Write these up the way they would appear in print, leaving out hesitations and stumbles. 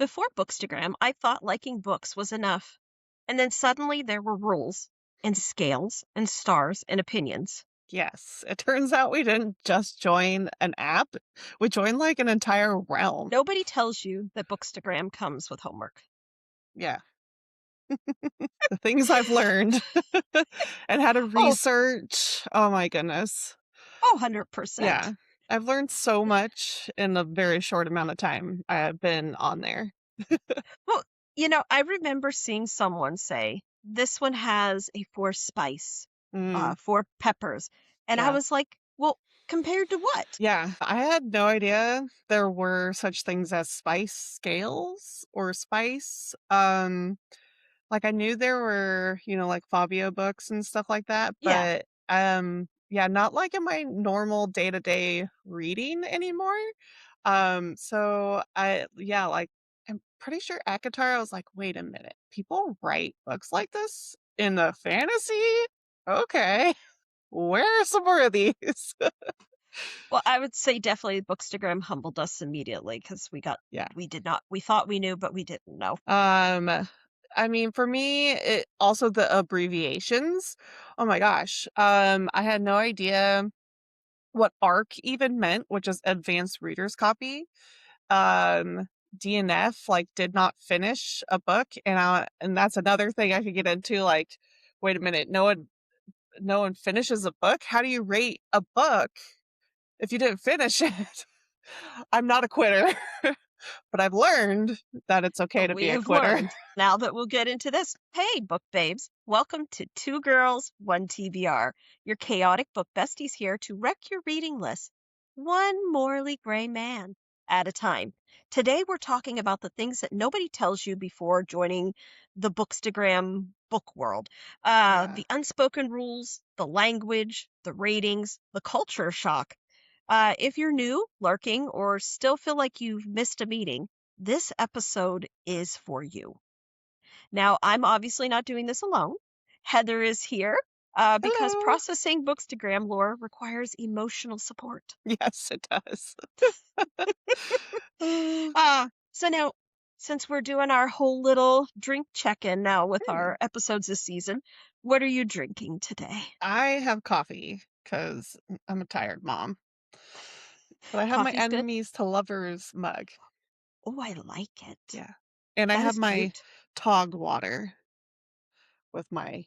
Before Bookstagram, I thought liking books was enough. And then suddenly there were rules and scales and stars and opinions. Yes, it turns out we didn't just join an app. We joined like an entire realm. Nobody tells you that Bookstagram comes with homework. Yeah. The things I've learned and how to Oh, research. Oh my goodness. oh, Yeah. 100%. I've learned so much in a very short amount of time I've been on there. Well, I remember seeing someone say, this one has a 4 spice, Mm, 4 peppers. And I yeah. was like, well, compared to what? Yeah. I had no idea there were such things as spice scales or spice. Like, I knew there were, like, Fabio books and stuff like that, Yeah. but, yeah, not, like, in my normal day-to-day reading anymore. So like, I'm pretty sure ACOTAR, I was like, "Wait a minute, people write books like this in the fantasy? Okay, where are some more of these?" Well, I would say definitely Bookstagram humbled us immediately because Yeah. we thought we knew, but we didn't know. Um, I mean, for me, it also the abbreviations. Oh my gosh. I had no idea what ARC even meant, which is advanced reader's copy. Um, DNF like did not finish a book, and that's another thing I could get into. Like, wait a minute, no one finishes a book. How do you rate a book if you didn't finish it? I'm not a quitter, but I've learned that it's okay But to we be a have quitter. learned now that we'll get into this. Hey, book babes, welcome to Two Girls, One TBR. Your chaotic book besties here to wreck your reading list, one morally gray man at a time. Today, we're talking about the things that nobody tells you before joining the Bookstagram book world. Yeah. The unspoken rules, the language, the ratings, the culture shock. If you're new, lurking, or still feel like you've missed a meeting, this episode is for you. Now, I'm obviously not doing this alone. Heather is here because Hello. processing Bookstagram lore requires emotional support. Yes, it does. Uh, So now, since we're doing our whole little drink check-in now with hmm. our episodes this season, what are you drinking today? I have coffee because I'm a tired mom, but I have my Coffee's good? enemies to lovers mug. Oh, I like it. Yeah. And I That have is my cute. Tog water with my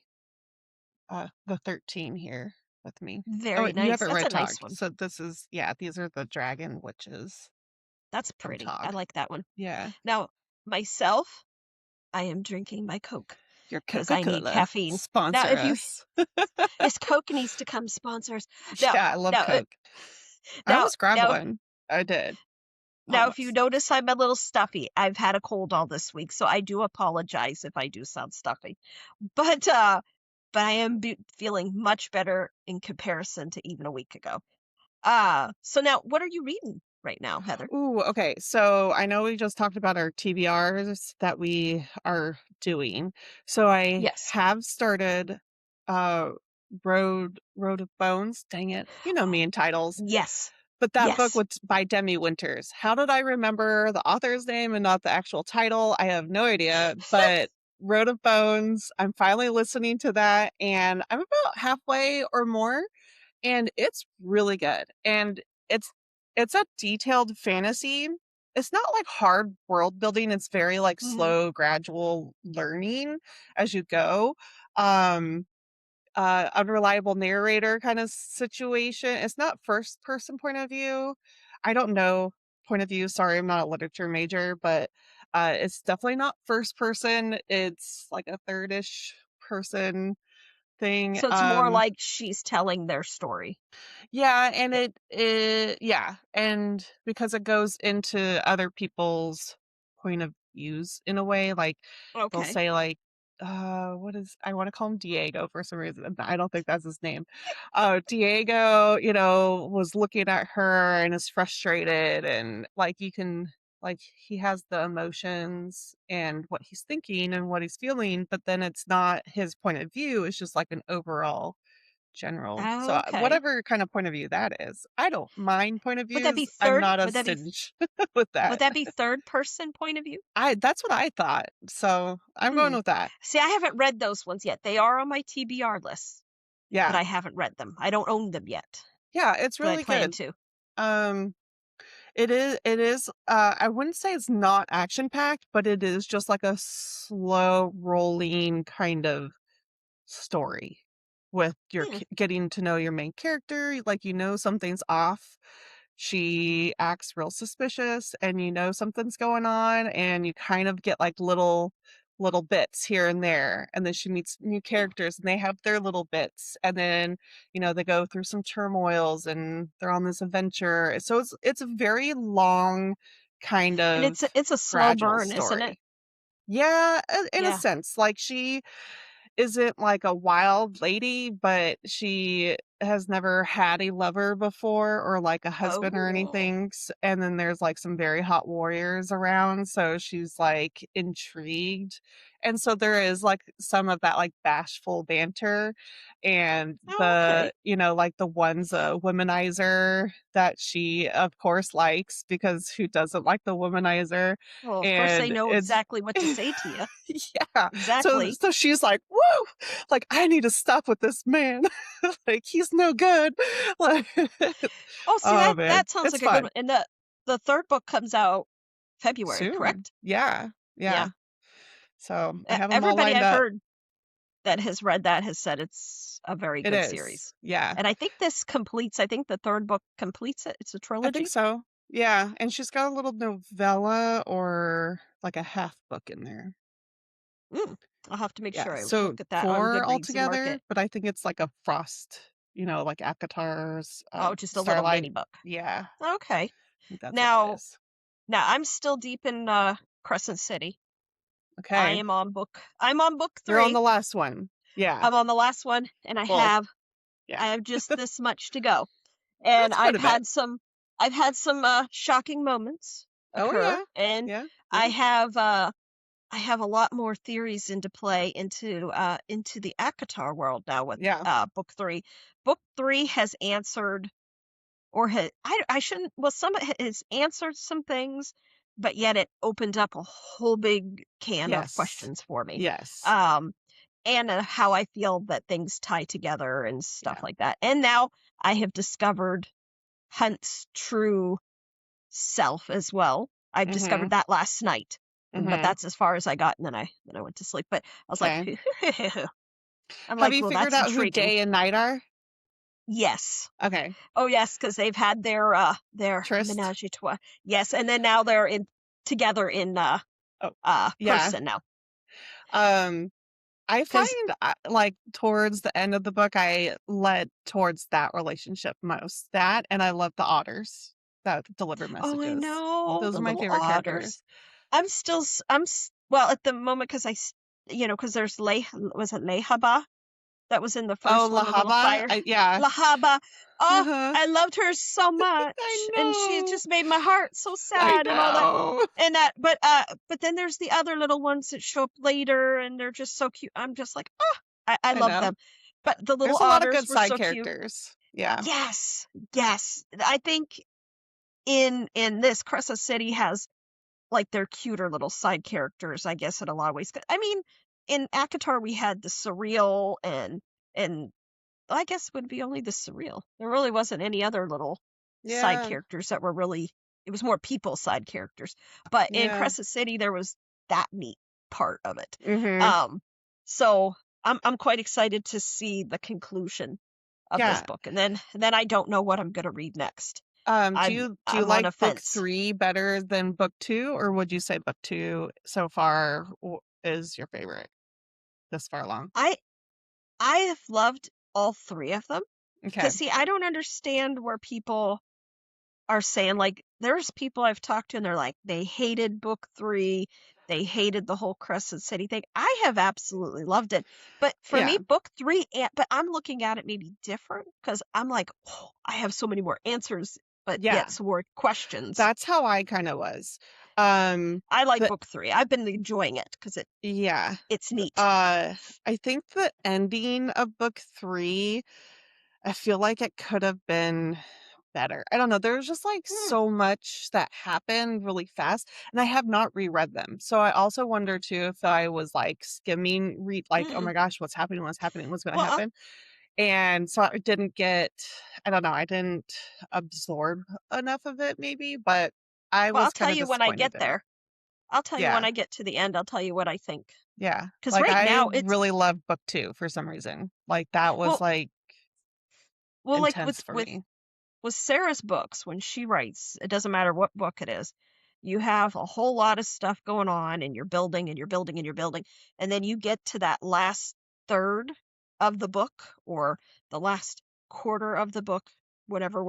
the 13 here with me. Oh, Very you nice. haven't That's read a Tog. nice one. So these are the dragon witches That's from pretty. I Tog. like that one. Yeah. Now, myself, I am drinking my Coke Your because I need Coca-Cola. caffeine. Now, Sponsor if you us. Yes, Coke needs to come sponsor us. Now, Yeah, I love now, Coke. I now, almost grabbed now, one. I did. now, if you Almost. notice, I'm a little stuffy. I've had a cold all this week, so I do apologize if I do sound stuffy. But, uh, but I am feeling much better in comparison to even a week ago. So now, what are you reading right now, Heather? Ooh, okay. So I know we just talked about our TBRs that we are doing. So I Yes. have started uh Road of Bones. Dang it. You know me in titles. Yes. But that book Yes. was by Demi Winters. How did I remember the author's name and not the actual title? I have no idea. But Road of Bones, I'm finally listening to that and I'm about halfway or more and it's really good. And it's it's a detailed fantasy. It's not like hard world building. It's very like Hmm. slow, gradual learning as you go. Um Unreliable narrator kind of situation. It's not first person point of view. I don't know point of view. Sorry, I'm not a literature major, but it's definitely not first person. It's like a thirdish person thing. So it's more like she's telling their story. Yeah, and Eh, yeah, and because it goes into other people's point of views in a way, like they'll Okay. say like, what is I want to call him Diego for some reason. I don't think that's his name. Diego, was looking at her and is frustrated and like you can like he has the emotions and what he's thinking and what he's feeling, but then it's not his point of view, it's just like an overall general. Oh, So okay. whatever kind of point of view that is, I don't mind point of Would that be views. I'm third? not a singe with Would that. that be third person point of view? That's what I thought. So I'm going Hmm. with that. See, I haven't read those ones yet. They are on my TBR list, but Yeah. I haven't read them. I don't own them yet, Yeah, it's but I really plan good. to. Um it is I wouldn't say it's not action packed, but it is just like a slow rolling kind of story with your Hmm. getting to know your main character, like something's off. She acts real suspicious and something's going on, and you kind of get like little bits here and there, and then she meets new characters and they have their little bits, and then they go through some turmoils and they're on this adventure. So it's a very long kind And of it's a slow gradual burn, isn't it? story. Yeah, in a Yeah. sense, like she isn't like a wild lady, but she has never had a lover before or like a husband or Oh. anything. And then there's like some very hot warriors around. So she's like intrigued. And so there is like some of that like bashful banter and Oh, okay. like the one's a womanizer that she of course likes, because who doesn't like the womanizer? Well, of course they And know it's exactly what to say to you. yeah. So Exactly. so she's like, "Woo! Like, I need to stop with this man. Like, he's no good." Like, Oh, see oh that man, that sounds it's like a good fun. one. And the third book comes out February, Soon. correct? Yeah. Yeah. Yeah. So I have them all Everybody lined I've up. heard that has read that has said it's a very It good is. series. Yeah. And I think this completes, I think the third book completes it. It's a I think trilogy. so. Yeah. And she's got a little novella or like a half book in there. Mm, I'll have to make Yeah. sure I So look at that on 4 Goodreads and mark altogether, it. but I think it's like a frost, like Akatar's Oh, just a little Starlight. mini book. Yeah. I Okay. think that's what that Now, is. now I'm still deep in Crescent City. Okay. I'm on book You're on 3. the last one. Yeah. I'm on the last one and Well, yeah. I have just this much to go. And That's quite a bit. I've had some shocking moments Oh, occur, yeah. and Yeah. I Yeah. have uh I have a lot more theories into play into the Akatar world now with Yeah. book 3. Book 3 has answered, or I shouldn't, well, some has answered some things, but yet it opened up a whole big can of Yes. questions for me. Yes. Um, and how I feel that things tie together and stuff Yeah. like that. And now I have discovered Hunt's true self as well. I've discovered Mhm. that last night, but Mhm. that's as far as I got, and then I went to sleep. But I was like, Okay. I'm Have like, you well, figured that's out who intriguing. day and night are? Yes. Okay. Oh, yes, because they've had their Trist? menage a trois. Yes, and then now they're in together in Oh, yeah. person now. Um, I Because find like towards the end of the book, I led towards that relationship most. That, and I love the otters that deliver oh, I messages. know Those the are my little favorite otters. characters. Well at the moment because because there's was it Lehaba that was in the Oh, first one, the little Lahaba? fire. Yeah. Lahaba. Oh, Uh-huh. I loved her so I much, and she know. just made my heart so I sad and all that. know. And that, but then there's the other little ones that show up later, and they're just so cute. I'm just like, oh, I I love know. them. But the little There's a lot of otters good were side so cute. characters. Yeah. Yes, yes. I think in this Crescent City has like their cuter little side characters, I guess, in a lot of ways. I mean, in Akatar we had the surreal and I guess it would be only the surreal. There really wasn't any other little side Yeah. characters that were really, it was more people side characters. But in Yeah. Crescent City there was that neat part of it. Mhm. So I'm quite excited to see the conclusion of this Yeah. book. And then I don't know what I'm gonna read next. Do you I'm on like a book fence. 3 better than book 2, or would you say book 2 so far is your favorite this far along? I I have loved all 3 of them. Okay. 'Cause see, I don't understand where people are saying, like, there's people I've talked to and they're like, they hated book 3, they hated the whole Crescent City thing. I have absolutely loved it. But for me, Yeah. book 3, but I'm looking at it maybe different because I'm like, oh, I have so many more answers, but Yeah. yet some more questions. That's how I kinda was. Um, I like the book 3. I've been enjoying it because yeah. it's neat. Uh, I think the ending of book 3 I feel like it could have been better. I don't know. There's just like Hmm, so much that happened really fast, and I have not reread them. So I also wonder too if I was like skimming, read like, oh mm-mm. my gosh, what's happening? What's happening? What's going to Well, happen? And so I didn't get, I don't know, I didn't absorb enough of it maybe, but I I'll was tell kind of you when I get disappointed in it. there. I'll tell you when Yeah. I get to the end. I'll tell you what I think. Yeah. Because Like right I now it's really loved book 2 for some reason. Like that was well, like like intense for me. with Sarah's books, when she writes, it doesn't matter what book it is, you have a whole lot of stuff going on and you're building and you're building and you're building. And then you get to that last third of the book or the last quarter of the book, whatever,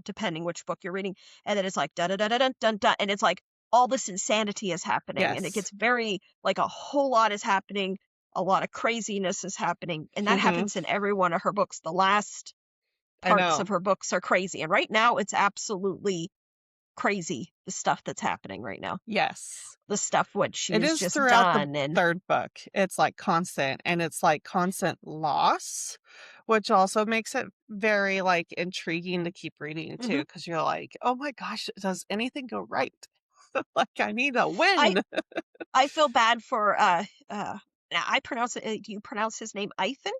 depending which book you're reading. And then it's like, da da da da dun dun dun. And it's like all this insanity is happening. And it Yes. gets very, like, a whole lot is happening. A lot of craziness is happening. And that Mhm. happens in every one of her books. The last I parts know. of her books are crazy. And right now, it's absolutely crazy, the stuff that's happening right now. Yes. The stuff what she It has is just throughout the done. And 3rd book. It's, like, constant, and it's, like, constant loss, which also makes it very, like, intriguing to keep reading too, mhm. because 'cause you're like, "Oh my gosh, does anything go right?" Like, I need a I win. I feel bad for now I pronounce it. Do you pronounce his name Ethan?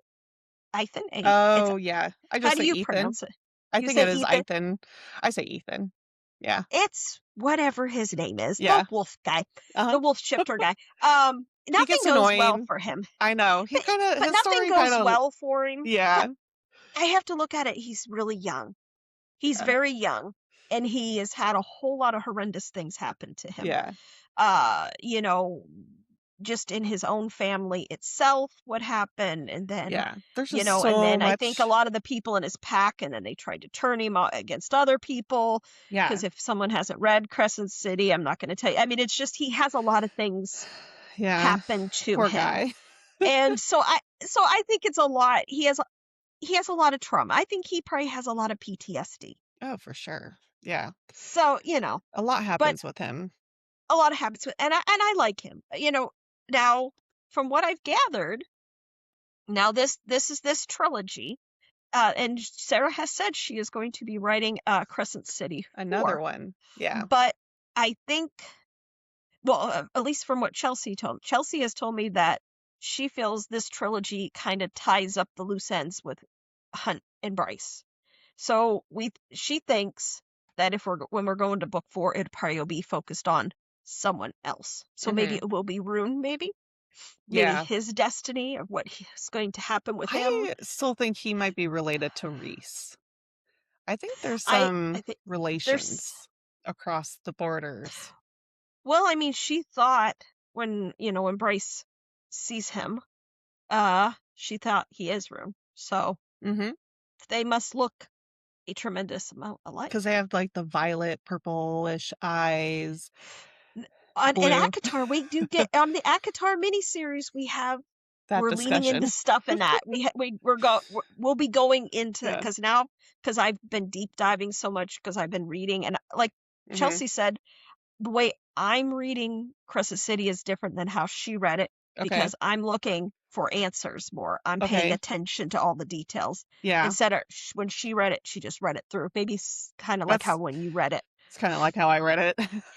Ethan? It's Oh, yeah. I how just do say you Ethan. pronounce it? I You think say it is Ethan? Ethan. I say Ethan. Yeah. It's whatever his name is. The Yeah. wolf guy, Uh-huh. the wolf shifter guy. He Nothing gets goes well annoying. for him. I know. He But kinda but his nothing story goes kinda well for him. But yeah. I have to look at it. He's really young. He's Yeah. very young, and he has had a whole lot of horrendous things happen to him. Yeah. Uh, you know, just in his own family itself, what happened, and then, Yeah. There's just so and then I think a much. lot of the people in his pack, and then they tried to turn him against other people. Yeah. Because if someone hasn't read Crescent City, I'm not going to tell you. I mean, it's just he has a lot of things Yeah. happen to Poor him, guy. and so I think it's a lot. He has a lot of trauma. I think he probably has a lot of PTSD. Oh, for sure. Yeah. So, A lot but happens with him. a lot of habits with, and I like him. Now from what I've gathered, now this is this trilogy, and Sarah has said she is going to be writing Crescent City Another 4. one. Yeah. But I think, well, at least from what Chelsea has told me that she feels this trilogy kind of ties up the loose ends with Hunt and Bryce. So she thinks that when we're going to book 4, it probably will be focused on someone else. So maybe Mhm. it will be Rune, maybe Yeah. his destiny of what is going to happen with him. I still think he might be related to Reese. I think there's I some think there's relations across the borders. well, I mean, she thought when Bryce sees him, she thought he is Rune. So Mhm. they must look a tremendous amount Because alike. they have, like, the violet purplish eyes, On blue. ACOTAR, we do get on the ACOTAR miniseries, That we're leaning into discussion. stuff in that. We'll be going into Yeah. because I've been deep diving so much because I've been reading, and like Mhm. Chelsea said, the way I'm reading Crescent City is different than how she read it Okay. because I'm looking for answers more. I'm paying Okay. attention to all the details Yeah. instead of when she read it, she just read it through. Maybe kind of like how That's when you read it. It's kinda like how I read it.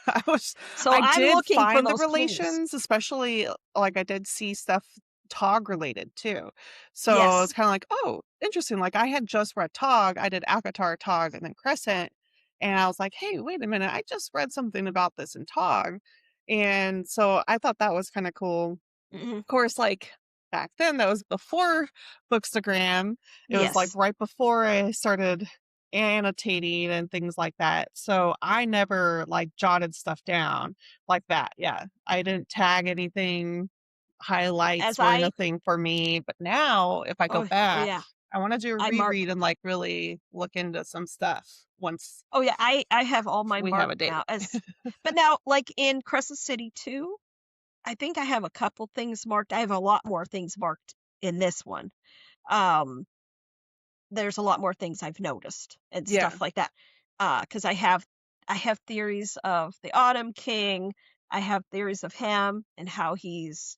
I was So I I'm did looking for find the those clues. relations, especially, like, I did see stuff Tog related too. So, Yes. it's kinda like, "Oh, interesting." Like, I had just read Tog, I did Akatar, Tog, and then Crescent, and I was like, "Hey, wait a minute, I just read something about this in Tog." And so, I thought that was kinda cool. Hmm. Of course, like, back then, that was before Bookstagram. It was, like, Yes. right before I started annotating and things like that, so I never, like, jotted stuff down like that, yeah. I didn't tag anything, highlights As were I nothing for me, but now, if I go oh back, yeah, I wanna do a I mark. reread and, like, really look into some stuff once Oh yeah, I have all my we have a marked date. now. But now, like in Crescent City 2, I think I have a couple things marked. I have a lot more things marked in this one. Um, there's a lot more things I've noticed and Yeah, stuff like that. Because I have theories of the Autumn King. I have theories of him and how he's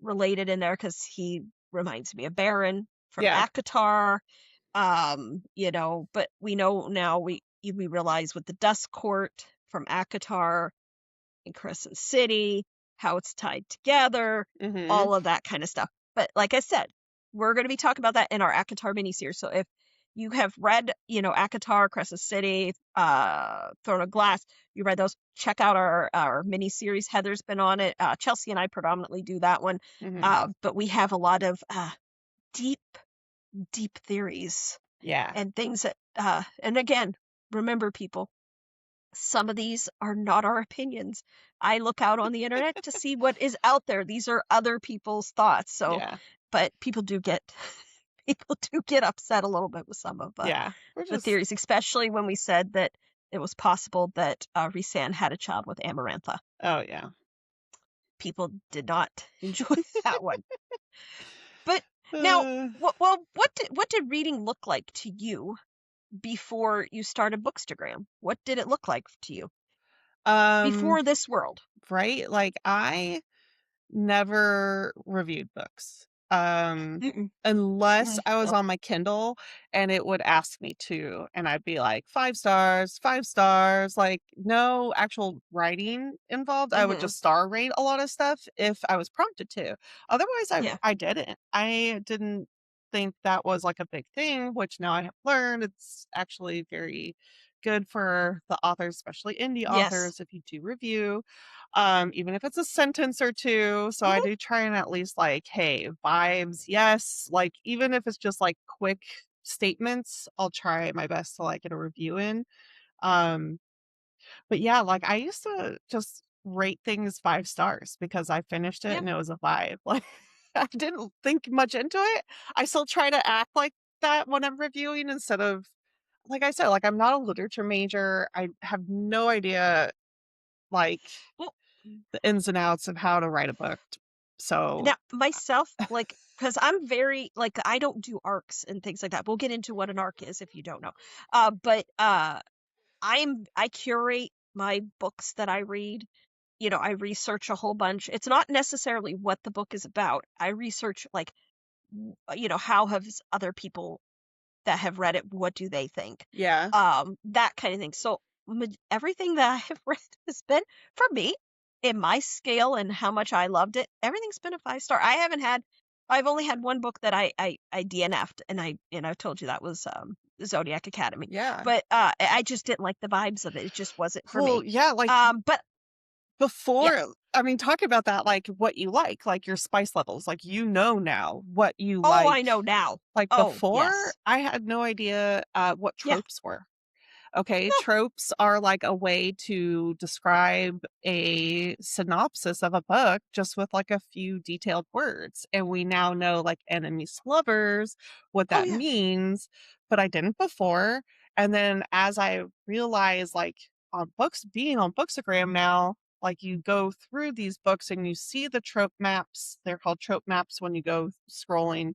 related in there because he reminds me of Baron from yeah, ACOTAR. But we know now we realize with the Dust Court from Akatar and Crescent City, how it's tied together, Mhm. all of that kind of stuff. But like I said, we're going to be talking about that in our Akatar miniseries. So if you have read, Akatar, Crescent City, Throne of Glass, you read those, check out our miniseries. Heather's been on it. Chelsea and I predominantly do that one. Mhm. But we have a lot of deep, deep theories Yeah. and things that, and again, remember people, some of these are not our opinions. I look out on the internet to see what is out there. These are other people's thoughts. So, Yeah. but people do get people do get upset a little bit with some of Yeah. We're the just theories, especially when we said that it was possible that Rhysand had a child with Amarantha. oh, yeah. People did not enjoy that one. But now, Uh, what did reading look like to you before you started Bookstagram? What did it look like to you um, before this world? right? Like, I never reviewed books. Mm-mm. Unless Mm, I was nope. on my Kindle and it would ask me to, and I'd be like, 5 stars, 5 stars, like no actual writing involved. I would Mhm. just star rate a lot of stuff if I was prompted to. Otherwise, I Yeah. I didn't. I didn't think that was like a big thing, which now I have learned it's actually very good for the authors, especially indie Yes. authors, if you do review, even if it's a sentence or two. So I Mhm. do try and at least like, hey, vibes, yes. Like even if it's just like quick statements, I'll try my best to like get a review in. Um, but yeah, like I used to just rate things 5 stars because I finished it Yeah. and it was a vibe. Like I didn't think much into it. I still try to act like that when I'm reviewing instead of like I said, like I'm not a literature major. I have no idea like Well, the ins and outs of how to write a book. So, now myself, like, because I'm very like I don't do arcs and things like that. We'll get into what an arc is if you don't know. But I curate my books that I read. I research a whole bunch. It's not necessarily what the book is about. I research like how have other people that have read it, what do they think? yeah. That kind of thing. So everything that I have read has been, for me, in my scale and how much I loved it, everything's been a 5 star. I've only had one book that I DNF'd, and I've told you that was Zodiac Academy. Yeah. But I just didn't like the vibes of it. It just wasn't for Well, me. yeah, like But yeah. before, I mean, talking about that, like what you like your spice levels, like you know now what you Oh, like. I know now. Like Oh, before, yes. I had no idea what Yeah. tropes were. Okay, No. tropes are like a way to describe a synopsis of a book just with like a few detailed words. And we now know like enemies to lovers, what Oh, that yeah. means, but I didn't before. And then as I realized like on books being on Bookstagram now, like you go through these books and you see the trope maps. They're called trope maps when you go scrolling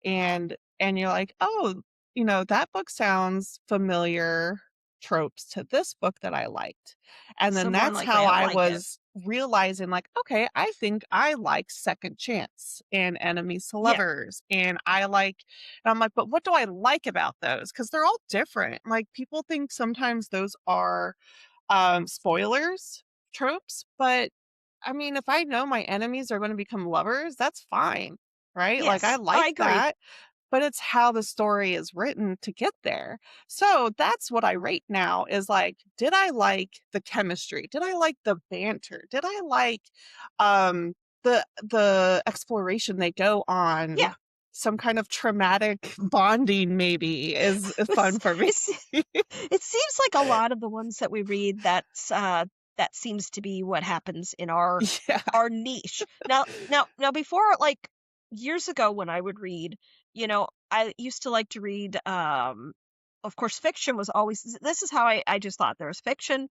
and you're like, "Oh, that book sounds familiar tropes to this book that I liked." And So then more than that's likely how I I like it. was realizing like, "Okay, I think I like Second Chance and Enemies to Yeah. Lovers and I like." And I'm like, "But what do I like about those?" Because they're all different. Like people think sometimes those are spoilers tropes, but I mean, if I know my enemies are going to become lovers, that's fine, right? Like I Yes. like I agree. that, but it's how the story is written to get there. So that's what I rate now is like, did I like the chemistry? Did I like the banter? Did I like um the exploration they go on? Yeah. Some kind of traumatic bonding maybe is fun It's for me. it's it seems like a lot of the ones that we read, that seems to be what happens in our Yeah. niche. Now before, like, years ago when I would read, I used to like to read, of course, fiction was always this is how I just thought there was fiction,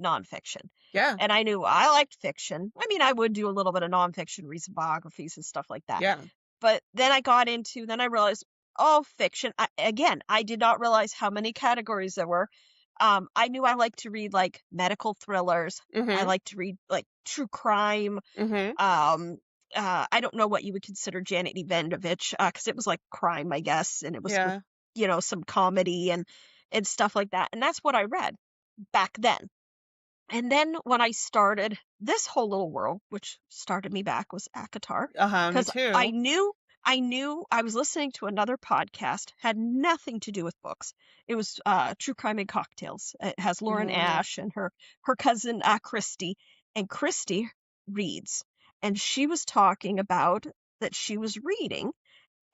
nonfiction. Yeah. And I knew I liked fiction. I mean, I would do a little bit of nonfiction, read some biographies and stuff like that. Yeah. But then I realized, oh, fiction. Again, I did not realize how many categories there were. I knew I liked to read like medical thrillers. I Mhm. like to read like true crime. Mhm. Um, I don't know what you would consider Janet Evanovich, because it was like crime, I guess, and it was with Yeah. some comedy and stuff like that. And that's what I read back then. And then when I started this whole little world, which started me back, was ACOTAR, Me because I too. knew I was listening to another podcast, had nothing to do with books. It was True Crime and Cocktails. It has Lauren Mhm. Ash and her cousin Christy, and Christy reads, and she was talking about that she was reading,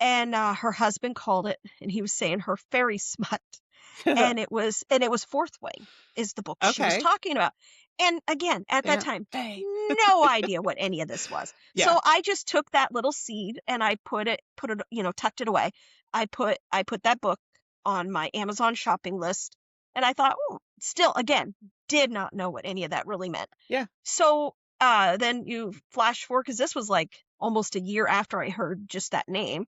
and her husband called it, and he was saying her fairy smut, and it was Fourth Wing is the book she was Okay. talking about. And again, at that Yeah. time, Faye. no idea what any of this was. Yeah. So I just took that little seed and I put it, tucked it away. I put that book on my Amazon shopping list, and I thought, oh, still again, did not know what any of that really meant. Yeah. So then you flash forward, because this was like almost a year after I heard just that name.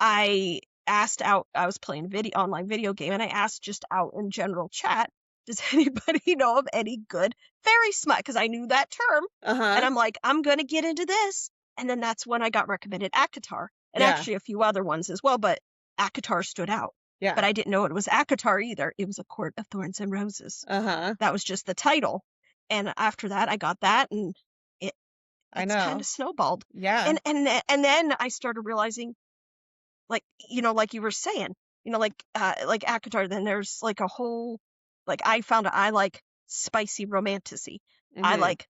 I asked out, I was playing a online video game, and I asked just out in general chat, does anybody know of any good fairy smut? Because I knew that term. And Uh-huh. I'm like, I'm going to get into this. And then that's when I got recommended ACOTAR, and Yeah. actually a few other ones as well, but ACOTAR stood out. Yeah. But I didn't know it was ACOTAR either. It was A Court of Thorns and Roses. Uh-huh. That was just the title. And after that, I got that, and it I it's kind know. of snowballed. Yeah. And then I started realizing, like, like you were saying, like ACOTAR, then there's like a whole, like, I found out I like spicy romantasy. I Mhm. like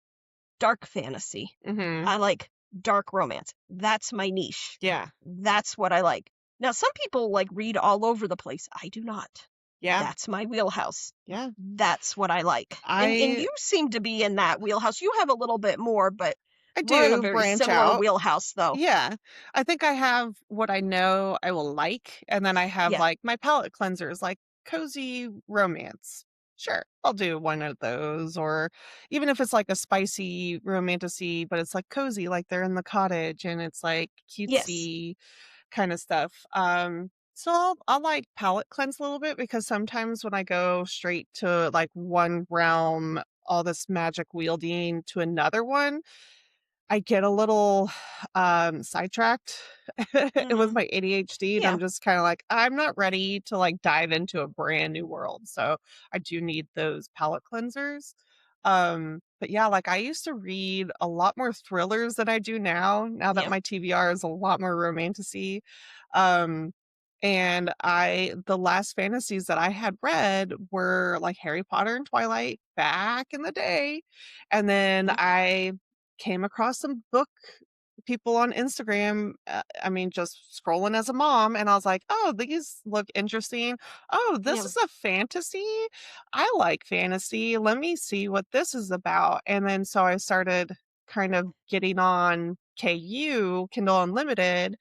dark fantasy. Mhm. I like dark romance. That's my niche. Yeah. That's what I like. Now, some people like read all over the place. I do not. Yeah. That's my wheelhouse. Yeah. That's what I like. And I you seem to be in that wheelhouse. You have a little bit more, but I we're in a do very branch similar out. wheelhouse, though. Yeah. I think I have what I know I will like, and then I have, Yeah. like, my palette cleansers, like cozy romance. Sure, I'll do one of those, or even if it's, like, a spicy romantasy, but it's, like, cozy, like, they're in the cottage and it's, like, Yes. cutesy kinda stuff. So I'll, like, palette cleanse a little bit, because sometimes when I go straight to, like, one realm, all this magic wielding, to another one, I get a little, sidetracked with Hmm. my ADHD, and Yeah. I'm just kinda like, "I'm not ready to, like, dive into a brand new world," so I do need those palette cleansers. But yeah, like, I used to read a lot more thrillers than I do now that Yeah. my TBR is a lot more romantasy. Um, and the last fantasies that I had read were, like, Harry Potter and Twilight back in the day, and then Mhm. I came across some book people on Instagram, I mean, just scrolling as a mom, and I was like, "Oh, these look interesting. Oh, this Yeah. is a fantasy? I like fantasy. Let me see what this is about." And then so I started kind of getting on KU, Kindle Unlimited,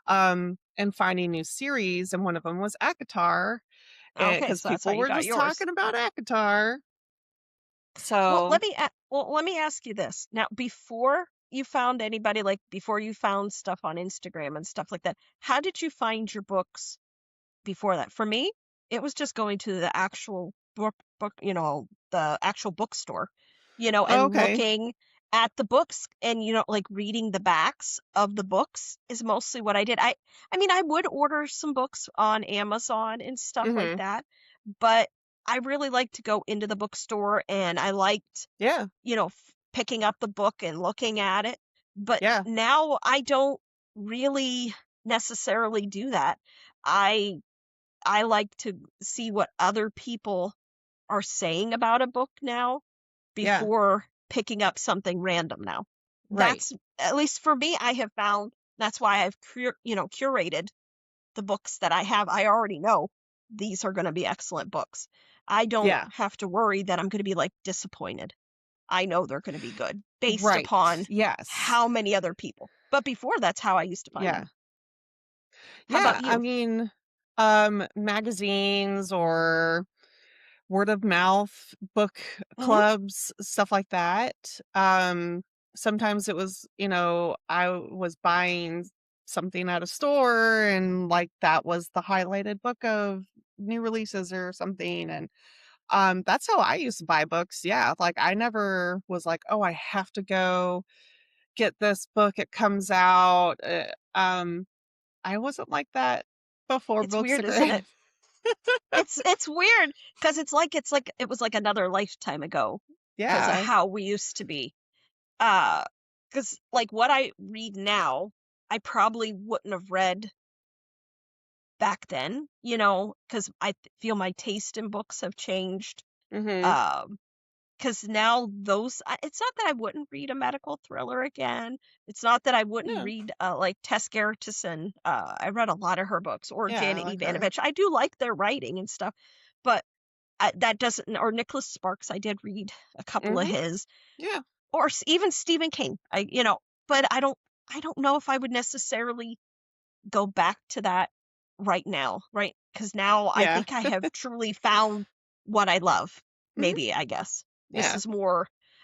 and finding new series, and one of them was ACOTAR, Okay, because so that's how people you were got just yours. talking about ACOTAR. Well, So let me ask you this. Now, before you found anybody, like before you found stuff on Instagram and stuff like that, how did you find your books before that? For me, it was just going to the actual book, the actual bookstore, oh, and okay. looking at the books, and like reading the backs of the books is mostly what I did. I mean, I would order some books on Amazon and stuff like Mhm. that, but I really liked to go into the bookstore, and I liked, Yeah. picking up the book and looking at it. But Yeah. now I don't really necessarily do that. I I like to see what other people are saying about a book now Yeah. before picking up something random now. Right. That's, at least for me, I have found that's why I've curated the books that I have. I already know these are going to be excellent books. I don't Yeah. have to worry that I'm going to be like disappointed. I know they're going to be good based Right. upon Yes. how many other people. But before, that's how I used to find Yeah. them. How Yeah. about I you? mean, magazines or word of mouth book Hmm. clubs, stuff like that. Sometimes it was, I was buying something at a store, and like that was the highlighted book of new releases or something. And that's how I used to buy books. Yeah. Like I never was like, oh, I have to go get this book. It comes out. I wasn't like that before It's weird, isn't Bookstagram. it? It's weird because it's like it was like another lifetime ago because of Yeah. how we used to be. Uh, because like what I read now, I probably wouldn't have read back then, because feel my taste in books have changed. Mhm. Um, because now it's not that I wouldn't read a medical thriller again. It's not that I wouldn't No. read like Tess Gerritsen. I read a lot of her books, or Yeah, I Janet like her. Evanovich. I do like their writing and stuff, but that doesn't. Or Nicholas Sparks. I did read a couple of Mhm. his, Yeah. or even Stephen King. But I don't know if I would necessarily go back to that right now, right? Because now I Yeah. think I have truly found what I love. Mhm. Maybe, I guess. This Yeah. is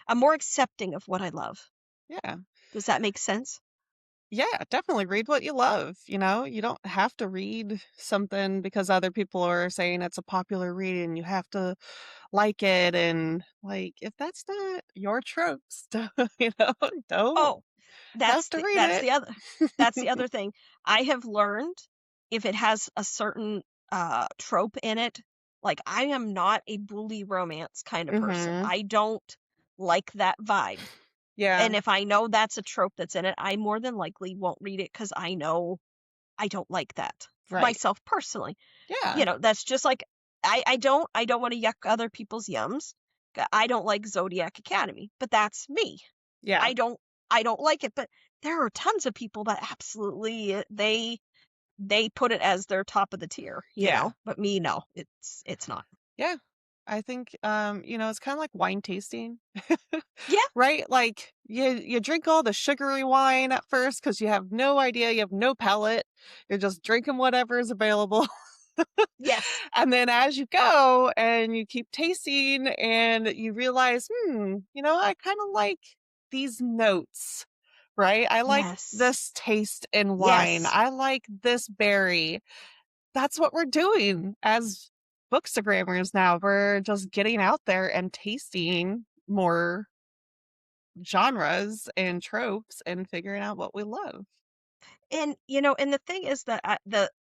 I'm more accepting of what I love. Yeah. Does that make sense? Yeah, definitely read what you love, you don't have to read something because other people are saying it's a popular read and you have to like it, and, like, if that's not your tropes, don't Oh, have that's to the read that's it. the other that's the other thing. I have learned if it has a certain trope in it, like I am not a bully romance kind of person. Mhm. I don't like that vibe. Yeah, And if I know that's a trope that's in it, I more than likely won't read it because I know I don't like that right. myself personally. Yeah, That's just like I don't want to yuck other people's yums. I don't like Zodiac Academy, but that's me. yeah, I don't I don't like it, but there are tons of people that absolutely they put it as their top of the tier. yeah, But me, no, it's not. yeah. I think, it's kinda like wine tasting, Yeah. right? Like, you drink all the sugary wine at first because you have no idea, you have no palate, you're just drinking whatever is available. Yes. And then as you go and you keep tasting and you realize, I kind of like these notes, right? I like Yes. this taste in wine. Yes. I like this berry. That's what we're doing as bookstagrammers now. We're just getting out there and tasting more genres and tropes and figuring out what we love. And the thing is that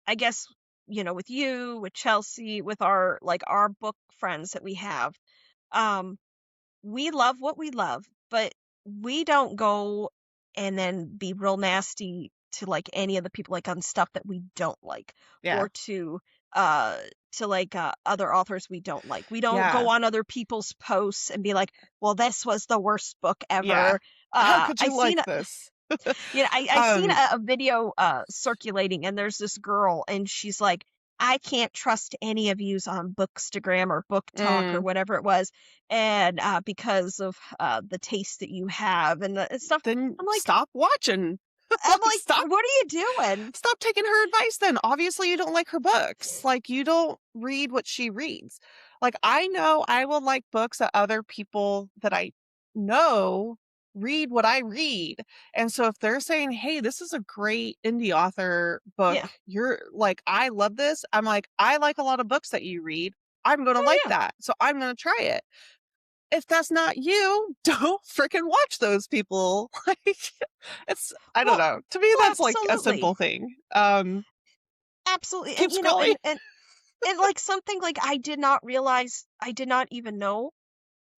I guess, with you, with Chelsea, with our book friends that we have, um, we love what we love, but we don't go and then be real nasty to like any of the people like on stuff that we don't like, Yeah. or uh to like other authors we don't like. We don't go Yeah. on other people's posts and be like, well, this was the worst book Yeah. ever. How could I you like seen this? I seen um, a video circulating, and there's this girl, and she's like, I can't trust any of yous on Bookstagram or Book Talk or mm, whatever it was, and because of the taste that you have and stuff. then I'm like, stop watching. I'm Like, like, stop what are you doing? stop taking her advice then. Obviously, you don't like her books. Like, you don't read what she reads. Like, I know I will like books that other people that I know read what I read. And so if they're saying, "Hey, this is a great indie author book. Yeah, You're like, I love this." I'm like, "I like a lot of books that you read. I'm going to oh like yeah, that. So I'm going to try it." If that's not you, don't freaking watch those people. Like, I don't well, know. To me, well, that's like a absolutely, simple thing. absolutely, Keep and scrolling. and like something like I did not realize, I did not even know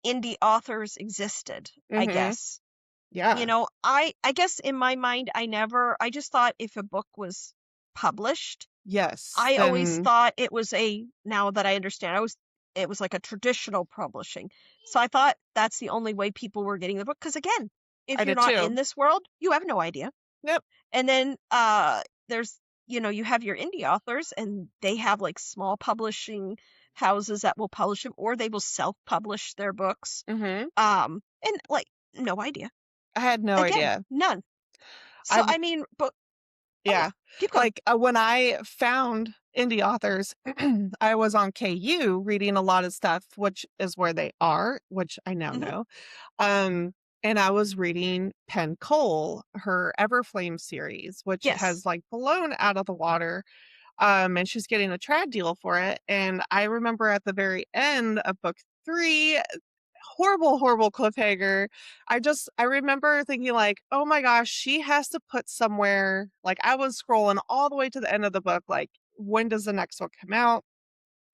indie authors existed. I Mhm. guess. Yeah. I guess in my mind, I just thought if a book was published, Yes. I always Then thought it was now that I understand, it was like a traditional publishing. So I thought that's the only way people were getting the book. Because again, if I you're did not in too. this world, you have no idea. Yep. And then there's, you have your indie authors, and they have like small publishing houses that will publish them, or they will self-publish their books. Mhm. And like, no idea. I had no Again, idea. none. So, I've I mean, but oh, yeah, Yeah. keep going. Like, when I found indie authors, I was on KU reading a lot of stuff, which is where they are, which I now Mhm. know. Um, and I was reading Penn Cole, her Everflame series, which Yes. has, like, blown out of the water, and she's getting a trad deal for it, and I remember at the very end of book 3, horrible, horrible cliffhanger. I remember thinking like, "Oh my gosh, she has to put somewhere," like, I was scrolling all the way to the end of the book, like, "When does the next one come out?"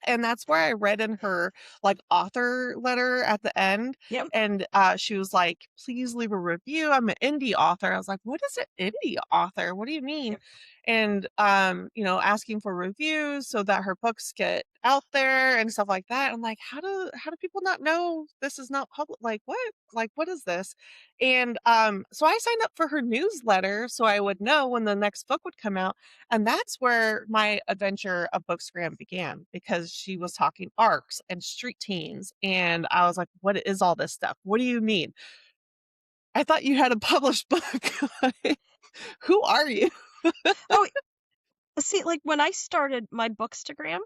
And that's where I read in her, like, author letter at the end, Yep. and, she was like, "Please leave a review. I'm an indie author." I was like, "What is an indie author? What do you mean?" Yep. And, asking for reviews so that her books get out there and stuff like that. I'm like, "How do people not know this is not public? Like, what? Like, what is this?" And, so I signed up for her newsletter so I would know when the next book would come out, and that's where my adventure of Bookstagram began because she was talking arcs and street teams. And I was like, what is all this stuff? What do you mean? I thought you had a published book. Like, who are you? Oh, see, like when I started my Bookstagram,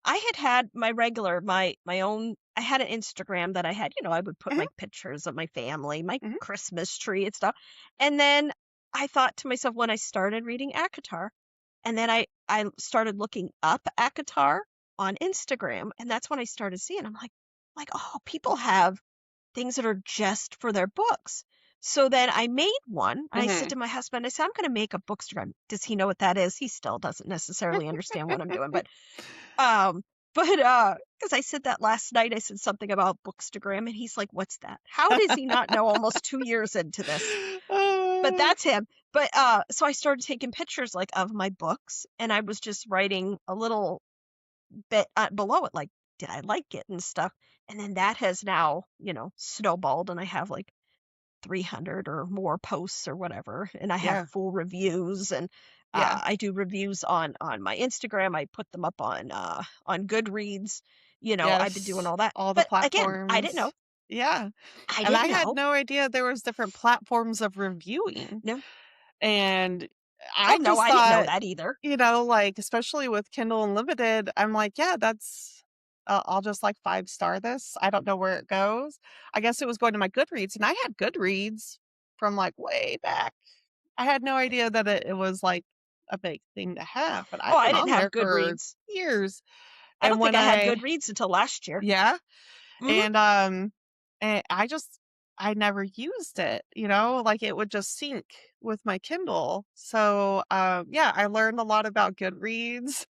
I had my regular, my own. I had an Instagram that I had. I would put Mhm, like pictures of my family, my mhm, Christmas tree and stuff. And then I thought to myself when I started reading ACOTAR, and then I started looking up ACOTAR on Instagram, and that's when I started seeing. I'm like, oh, people have things that are just for their books. So then I made one. I said mhm. to my husband, I said, I'm going to make a Bookstagram. Does he know what that is? He still doesn't necessarily understand what I'm doing, um, because I said that last night, I said something about Bookstagram, and he's like, "What's that?" How does he not know almost 2 years into this? But Uh, that's him. But, so I started taking pictures, like, of my books, and I was just writing a little bit, below it, like, "Did I like it?" and stuff, and then that has now, snowballed, and I have, like, 300 or more posts or whatever, and I have yeah, full reviews, and yeah. I do reviews on my Instagram. I put them up on Goodreads. I've been doing Yes, all that. all the But again, I didn't know. platforms. Yeah. I And I didn't had know. no idea there was different platforms of reviewing. No. And Oh I no, just I didn't know thought, that either. like, especially with Kindle Unlimited, I'm like, yeah, that's, I'll just like 5-star this. I don't know where it goes. I guess it was going to my Goodreads, and I had Goodreads from like way back. I had no idea that it was like a big thing to have, but Oh, I've I been didn't on there have for Goodreads. years. I And don't think when I had I, Goodreads until last year. yeah, Hmm. and, I never used it, like, it would just sync with my Kindle. So, yeah, I learned a lot about Goodreads.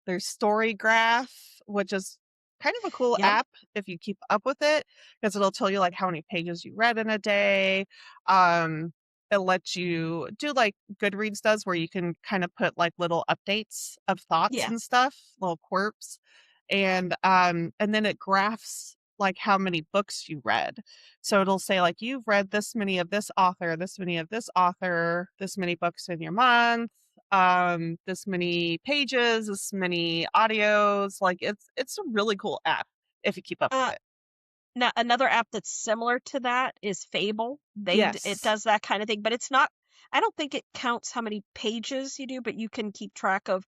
There's Storygraph, which is kind of a cool Yep. app if you keep up with it, because 'cause it'll tell you, like, how many pages you read in a day. Um, it lets you do like Goodreads does, where you can kinda put, like, little updates of thoughts Yeah. and stuff, little quirks, and then it graphs, like, how many books you read. So it'll say, like, "You've read this many of this many of this author, this many books in your month, this many pages, this many audios." Like, it's a really cool app if you keep up Uh, with it. Now another app that's similar to that is Fable. It Yes. does that kind of thing, but it's not. I don't think it counts how many pages you do, but you can keep track of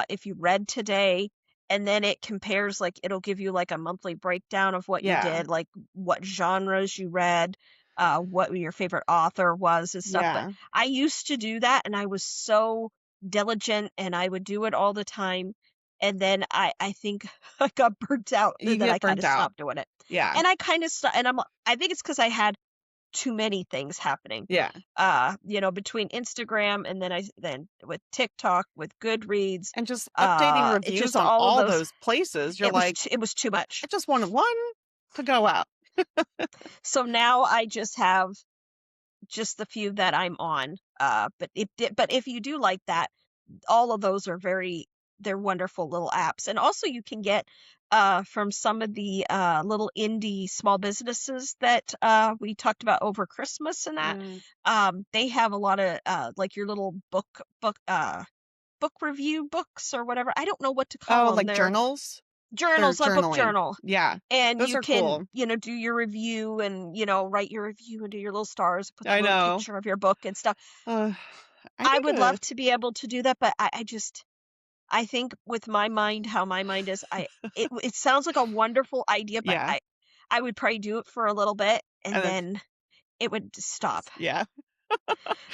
if you read today, and then it compares, like it'll give you like a monthly breakdown of what you Yeah. did, like what genres you read, what your favorite author was and stuff. But Yeah. I used to do that, and I was so diligent, and I would do it all the time. And then I think I got burnt out, You and then I get kind burnt of out. stopped doing it. Yeah. And I think it's because I had too many things happening. Yeah. Between Instagram, and then with TikTok, with Goodreads, And just updating it reviews just on all of all those. those places, you're like, It was too much. "I just wanted one to go out." So now I just have just the few that I'm on. But if you do like that, all of those are they're wonderful little apps. And also you can get from some of the little indie small businesses that we talked about over Christmas and that. Mm. They have a lot of like your little book review books or whatever. I don't know what to call Oh, them. like They're journals? They're journals, a book journaling. journal. Yeah. And Those you are can, cool. do your review and, write your review and do your little stars, put the I little know. picture of your book and stuff. Uh, I I need would to love to be able to do that, but I think with my mind, how my mind is, it sounds like a wonderful idea, but yeah, I would probably do it for a little bit and and then then it would stop. yeah,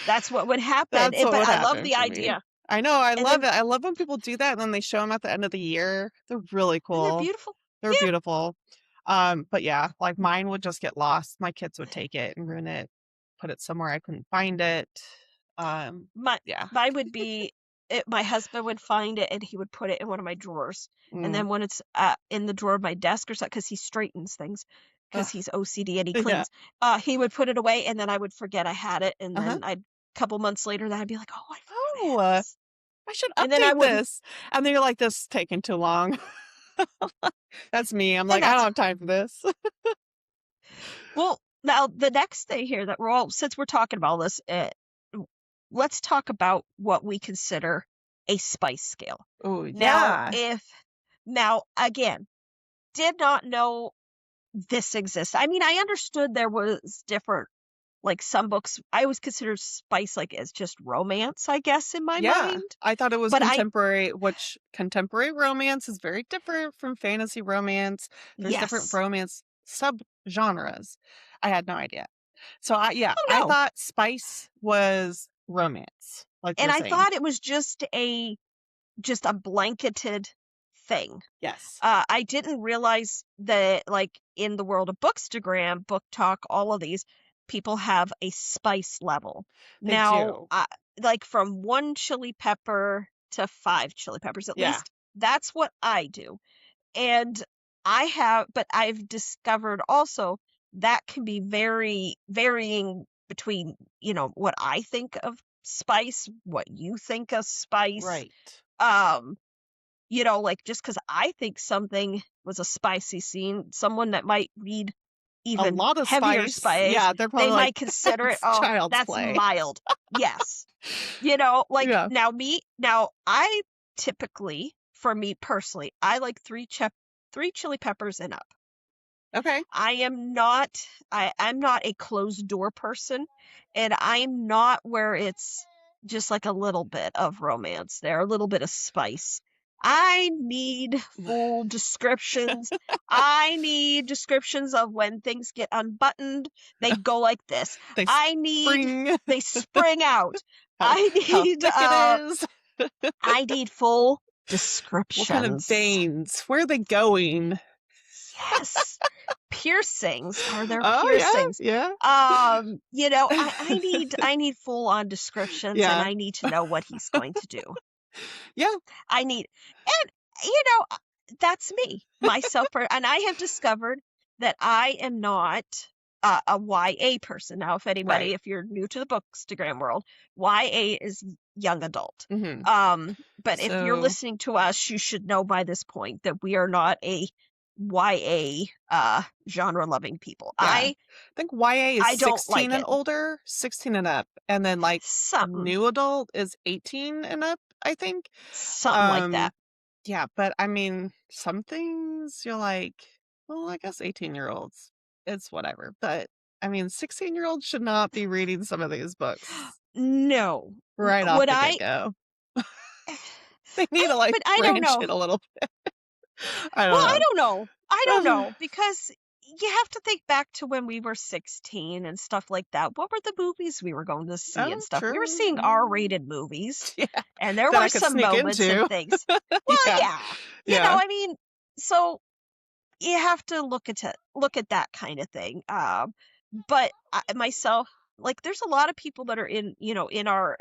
That's what would happen. that's what But would I love happen the for me. idea. I know, I And love then it. I love when people do that and then they show them at the end of the year. They're really and they're cool. beautiful. They're Yeah. beautiful. But yeah, like mine would just get lost. My kids would take it and ruin it, put it somewhere I couldn't find it. Um, My yeah. Mine would be. my husband would find it and he would put it in one of my drawers. And Mm. then when it's in the drawer of my desk or something, because he straightens things, because Ugh, he's OCD and he yeah. cleans, he would put it away and then I would forget I had it. And Uh-huh. then I'd couple months later, then I'd be like, oh, I forgot I Oh, had this. I should And then I update wouldn't. this. And then you're like, this is taking too long. That's me. I'm And like, I don't that's have time for this. well, now the next thing here that since we're talking about this, let's talk about what we consider a spice scale. Oh, Now, yeah. now again, did not know this exists. I mean, I understood there was different, like some books, I always considered spice like as just romance, I guess, in my Yeah. mind. I thought it was But contemporary, which contemporary romance is very different from fantasy romance. There's different yes. romance subgenres. I had no idea. So Oh, I no. thought spice was romance, like And you're I saying. thought it was just a blanketed thing. Yes, I didn't realize that, like, in the world of Bookstagram, Book Talk, all of these, people have a spice level. they Now, do. like from 1 chili pepper to 5 chili peppers, at Yeah, least that's what I do. And but I've discovered also that can be very varying between, what I think of spice, what you think of spice. right. Um, like just because I think something was a spicy scene, someone that might read A even lot of heavier spice. spice, Yeah, they're they probably like, might consider it, it's oh, child's that's play. mild. Yes. Like Yeah. now I typically, for me personally, I like 3 chili peppers and up. Okay. I'm not a closed door person, and I'm not where it's just like a little bit of romance there, a little bit of spice. I need full descriptions. I need descriptions of when things get unbuttoned, they go like this. They I need spring. they spring out. how I how need thick it is. full What kind of descriptions. veins? Where are they going? Yes. Piercings. Are there Oh piercings? yeah, I need full on descriptions and yeah, I need to know what he's going to do. yeah. I need, and that's me, myself, and I have discovered that I am not a YA person. Now, Right. if you're new to the Bookstagram world, YA is young adult. Hmm. But if you're So listening to us, you should know by this point that we are not a YA genre loving people. yeah, I think YA is I don't 16 like and it. older, 16 and up, and then like Something new adult is 18 and up, I think. something like Um, that. yeah, but I mean, some things you're like, well, I guess 18-year-olds, it's whatever. But I mean, 16-year-olds should not be reading some of these books No. right off Would the I get-go. They need to like but I don't branch know. it a little bit. I Well, don't I know. don't know. I don't know because you have to think back to when we were 16 and stuff like that. What were the movies we were going to see and Oh, stuff? We were true. seeing R-rated movies Yeah, and there that were I could some sneak moments and into. things. Well, Yeah, yeah. yeah. I mean, so you have to look at that kind of thing. But myself, like, there's a lot of people that are in our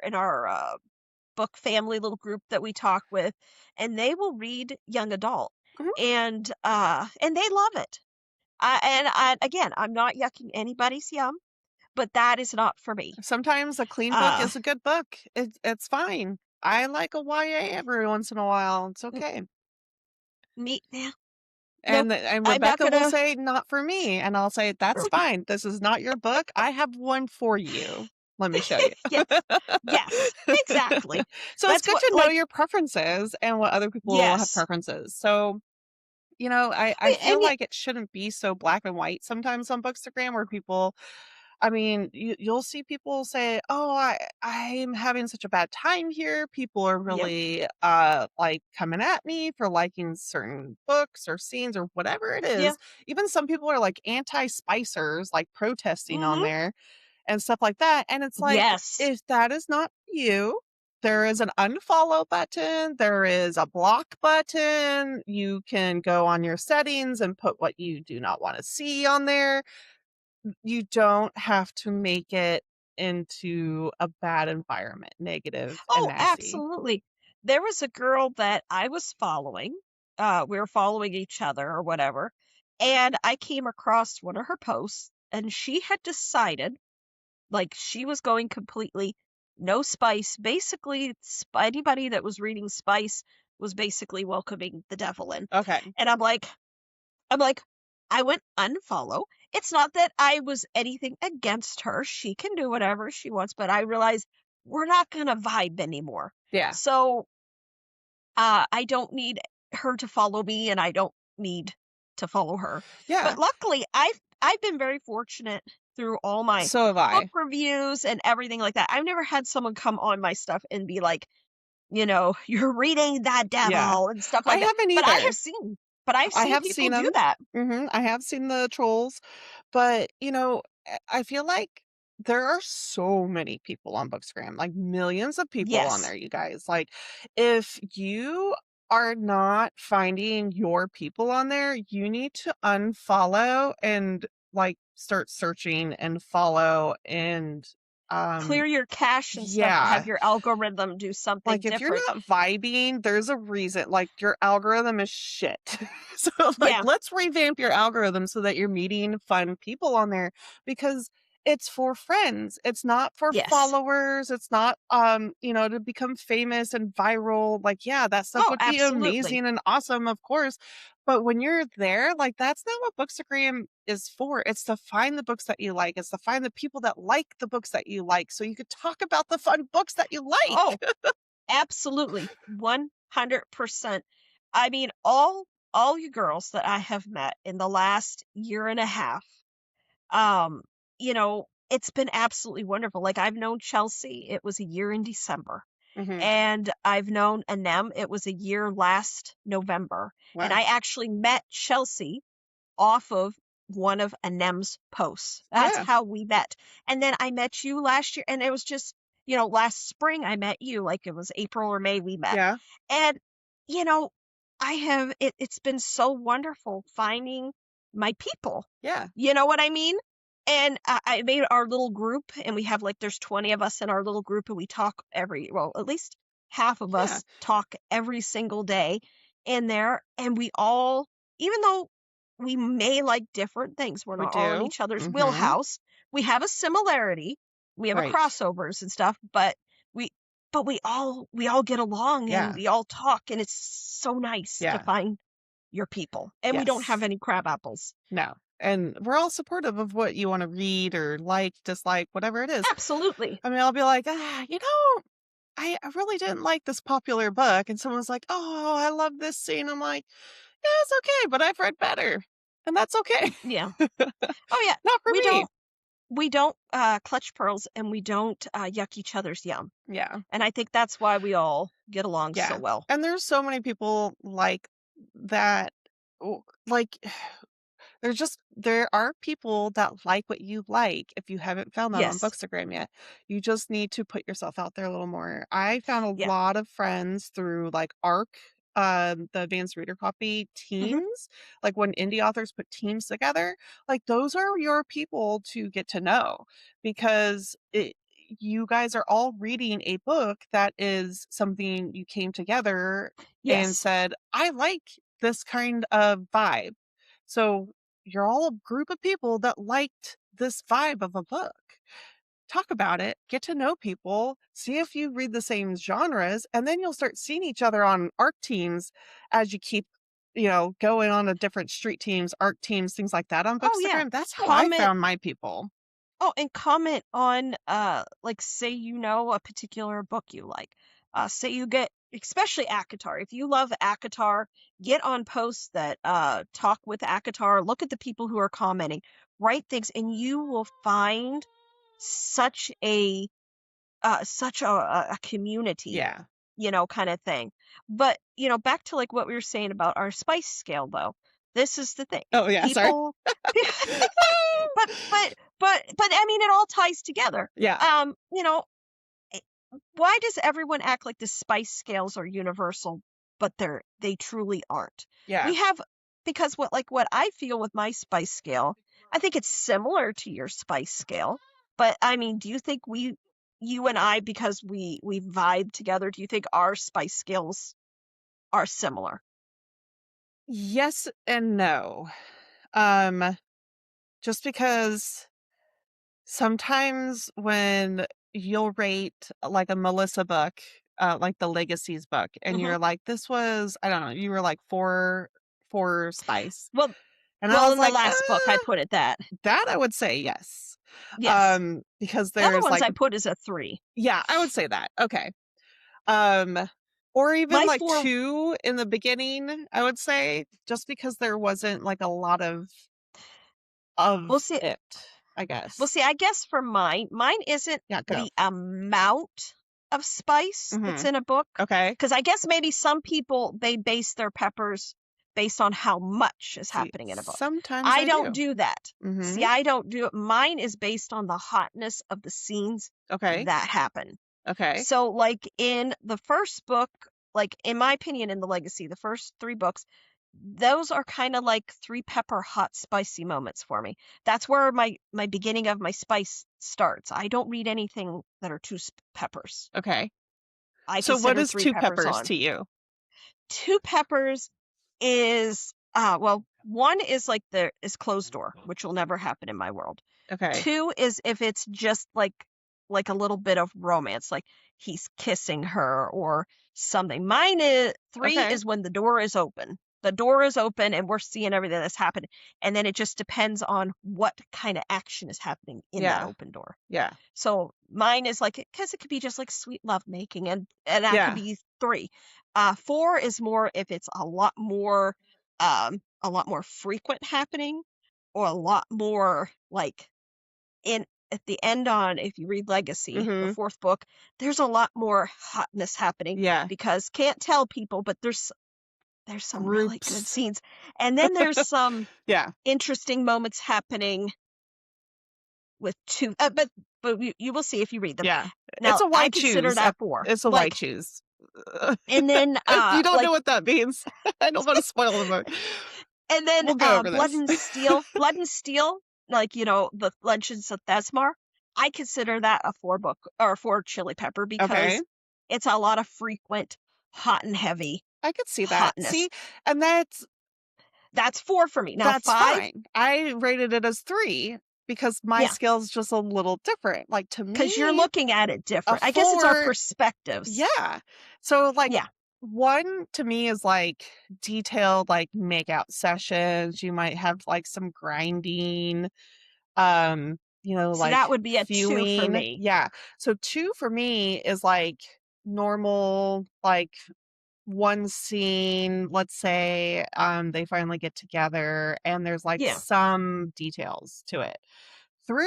book family little group that we talk with, and they will read young adult, Mhm. and they love it. Again, I'm not yucking anybody's yum, but that is not for me. Sometimes a clean book Uh, is a good book. It's fine. I like a YA every once in a while. It's n- okay. yeah, nope. And I'm not Rebecca will gonna. say, "Not for me," and I'll say, "That's fine. This is not your book. I have one for you. Let me show you." Yes, yes, exactly. So it's That's good what, to know like, your preferences and what other people have yes. preferences. So, I feel And like it shouldn't be so black and white sometimes on Bookstagram where people I mean, you'll see people say, "Oh, I'm having such a bad time here. People are yep, really like coming at me for liking certain books or scenes or whatever it yeah, is." Even some people are like anti-spicers, like protesting on mm-hmm, there and stuff like that. And it's like, yes. if that is not you, there is an unfollow button, there is a block button. You can go on your settings and put what you do not want to see on there. You don't have to make it into a bad environment, negative and Oh, nasty. absolutely. there was a girl that I was following. We were following each other or whatever. And I came across one of her posts, and she had decided, like, she was going completely no spice. Basically, anybody that was reading spice was basically welcoming the devil in. Okay. And I'm like, I went unfollow. It's not that I was anything against her. She can do whatever she wants, but I realized we're not gonna vibe anymore. Yeah. So I don't need her to follow me, and I don't need to follow her. Yeah. But luckily, I've been very fortunate through all my So have book I. reviews and everything like that. I've never had someone come on my stuff and be like, you're reading that Yeah. devil and stuff I like that. haven't But I either. have seen, but I've I seen have people seen do them. that. I have seen the trolls, but, I feel like there are so many people on Bookstagram, like, millions of people on Yes, there, you guys. Like, if you are not finding your people on there, you need to unfollow and, like, start searching and follow and, clear your cache and stuff. Have yeah. your algorithm do something Like, if you're different. not vibing, there's a reason, like, your algorithm is shit. So, like, Yeah. let's revamp your algorithm so that you're meeting fun people on there because it's for friends. It's not for Yes. followers. It's not, to become famous and viral. Like, yeah, that stuff Oh, would be absolutely. amazing and awesome, of course. But when you're there, like, that's not what Bookstagram is for. It's to find the books that you like. It's to find the people that like the books that you like so you could talk about the fun books that you Oh, like. absolutely. 100%. I mean, all you girls that I have met in the last year and a half, um, it's been absolutely wonderful. Like, I've known Chelsea, it was a year in December. Mhm. And I've known Anem, it was a year last November. And Wow. I actually met Chelsea off of one of Anem's posts. That's Yeah. how we met. And then I met you last year, and it was just, last spring I met you, like it was April or May we met. Yeah. And, you know, it's been so wonderful finding my people. Yeah. You know what I mean? And I made our little group, and we have, like, there's 20 of us in our little group, and we talk well, at least half of Yeah. us talk every single day in there. And we all, even though we may like different things, we're We not all in do. each other's Mhm. wheelhouse. We have a similarity. We have a Right. crossovers and stuff, but we we all get along, and Yeah. we all talk, and it's so nice to Yeah. find your people. And we don't have Yes. any crab apples. No. And we're all supportive of what you wanna read or like, dislike, whatever it is. Absolutely. I mean, I'll be like, I really didn't like this popular book." And someone's like, "Oh, I love this scene." I'm like, "Yeah, it's okay, but I've read better." And that's okay. Yeah. Oh yeah. Not for We me. don't clutch pearls, and we don't yuck each other's yum. Yeah. And I think that's why we all get along so Yeah. well. And there's so many people like that, like there are people that like what you like if you haven't found that on Yes. Bookstagram yet. You just need to put yourself out there a little more. I found a Yeah. lot of friends through like ARC, the advanced reader copy Mhm. teams, like when indie authors put teams together, like those are your people to get to know because you guys are all reading a book that is something you came together and Yes. said, I like this kind of vibe. So you're all a group of people that liked this vibe of a book. Talk about it, get to know people, see if you read the same genres, and then you'll start seeing each other on art teams as you keep, going on to different street teams, art teams, things like that on Oh, yeah. Bookstagram. That's how I Comment found my people. Oh, and comment on, like, say a particular book you like. Say you get, especially ACOTAR. If you love ACOTAR, get on posts that talk with ACOTAR. Look at the people who are commenting. Write things, and you will find such a community, Yeah. kind of thing. But back to, like, what we were saying about our spice scale, though. This is the thing. Oh, yeah, sorry. People but I mean, it all ties together. Yeah. Um, you know, eh, why does everyone act like the spice scales are universal, but they truly aren't? Yeah. We have Because what I feel with my spice scale, I think it's similar to your spice scale, but I mean, do you think you and I, because we vibe together, do you think our spice skills are similar? Yes and no. Just because sometimes when you'll rate like a Melissa book, like the Legacies book, and Hmm. you're like, this was, I don't know, you were like four spice. Well, And I was in the like, last book, I put it that. that I would say yes. Yes. Because The other there's ones like, I put as a 3. yeah, I would say that. Okay. Um, or even My like 4. 2 in the beginning, I would say, just because there wasn't like a lot We'll of see. it, I Well, guess. see, I guess for mine isn't Yeah, go. the amount of spice that's Mhm. in a book. Okay. Because I guess maybe some people, they base their peppers based on how much is See, happening in a book. sometimes I I don't do. do that. See, Mhm. I don't do it. Mine is based on the hotness of the scenes Okay. that happen. Okay. So, like in the first book, like in my opinion, in the Legacy, the first 3 books, those are kind of like 3 pepper hot spicy moments for me. That's where my beginning of my spice starts. I don't read anything that are 2 peppers. Okay. I So what consider is 3 2 peppers peppers on. to you? 2 peppers is well, one is like is closed door, which will never happen in my world. Okay. 2 is if it's just like a little bit of romance, like he's kissing her or something. Mine is 3 Okay. is when the door is open. The door is open and we're seeing everything that's happened. And then it just depends on what kind of action is happening in that Yeah. open door. Yeah. So mine is like, because it could be just like sweet love making, and that could Yeah. be 3. 4 is more if it's a lot more frequent happening, or a lot more like in at the end on, if you read Legacy, the Mhm. 4th book, there's a lot more hotness happening Yeah. because can't tell people, but there's some really good Groups. scenes. And then there's some Yeah. interesting moments happening with 2, but you will see if you read them. Yeah. It's Now, a I white consider choose. that 4. It's a white Like, choose. and then, If you don't know like, what that means, I don't want to spoil the book. and then, We'll go over Blood this. and Steel, like, the Legends of Thesmar, I consider that a 4 book or a 4 chili pepper Okay. because it's a lot of frequent hot and heavy I could see that. hotness. See, and That's 4 for me. Now that's 5, fine. I rated it as 3 because my yeah, scale's just a little different. Like to because you're me, looking at it a different. I guess it's our 4, perspectives. yeah. So like Yeah, 1 to me is like detailed like makeout sessions. You might have like some grinding, see, like that would be a 2 for fewing. me. Yeah. So 2 for me is like normal, like one scene, let's say, they finally get together and there's like Yeah, some details to it.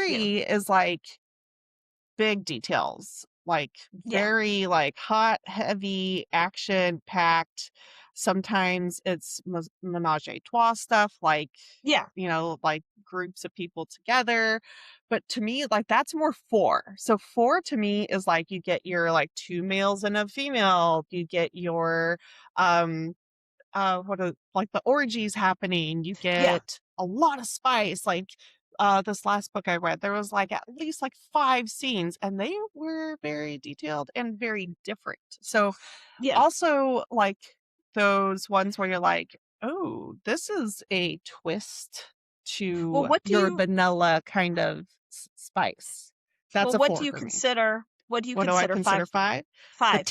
yeah, 3 is like big details, like yeah, very like hot, heavy, action packed. Sometimes it's menage a trois stuff, like yeah, like groups of people together. But to me, like that's more 4. So 4 to me is like you get your like 2 males and a female. You get your um what are like the orgies happening. You yeah, get a lot of spice. Like this last book I read, there was like at least like 5 scenes and they were very detailed and very different. So yeah. also like those ones where you're like, oh, this is a twist Well, to your vanilla kind of spice. That's a what 4 do you for me. consider? What do you What do I consider consider 5? The 5?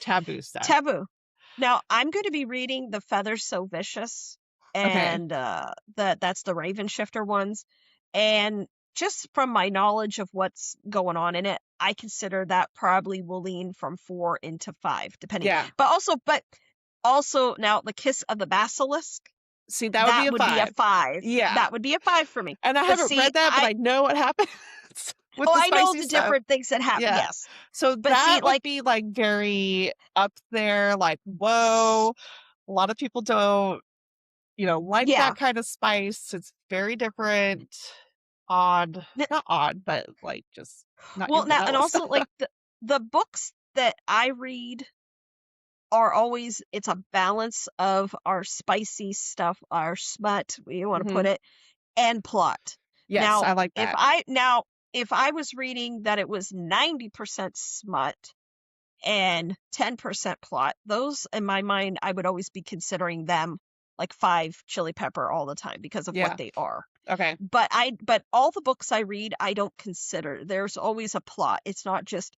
taboo stuff. Taboo. Now, I'm going to be reading The Feathers So Vicious, Okay. and that's the Raven Shifter ones. And just from my knowledge of what's going on in it, I consider that probably will lean from 4 into 5, depending. Yeah. But also now The Kiss of the Basilisk, See, that would be that a would be a 5. 5. Yeah. That would be a 5 for me. And I But haven't see, read that, but I know what happens with the I know spicy the stuff. different things that happen. Yeah. Yes. So But see, that would like, be like very up there, like, whoa. A lot of people don't, like yeah. that kind of spice. It's very different, odd, not odd, but like just not your Well, now, and vanilla also stuff. like the books that I read are always, it's a balance of our spicy stuff, our smut, you want to Hmm. put it, and plot. Yes, Now, I like that. if I was reading that it was 90% smut and 10% plot, those in my mind, I would always be considering them like 5 chili pepper all the time because of what Yeah. they are. Okay. But all the books I read, I don't consider. There's always a plot. It's not just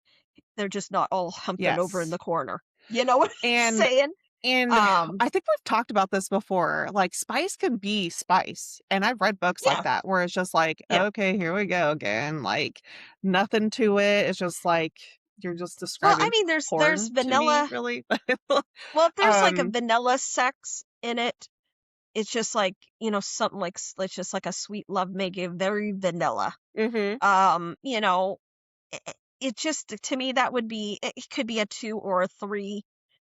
they're just not all humping over in Yes. the corner. You know what I'm And saying? and I think we've talked about this before. Like spice can be spice. And I've read books like Yeah, that where it's just like, yeah. okay, here we go again. Like nothing to it. It's just like you're just Well, I describing mean, there's porn to me, vanilla. really. Well, if there's like a um vanilla sex in it, it's just like, something like it's just like a sweet love making, very vanilla. mhm. You know, it just to me that would be it could be a 2 or a 3,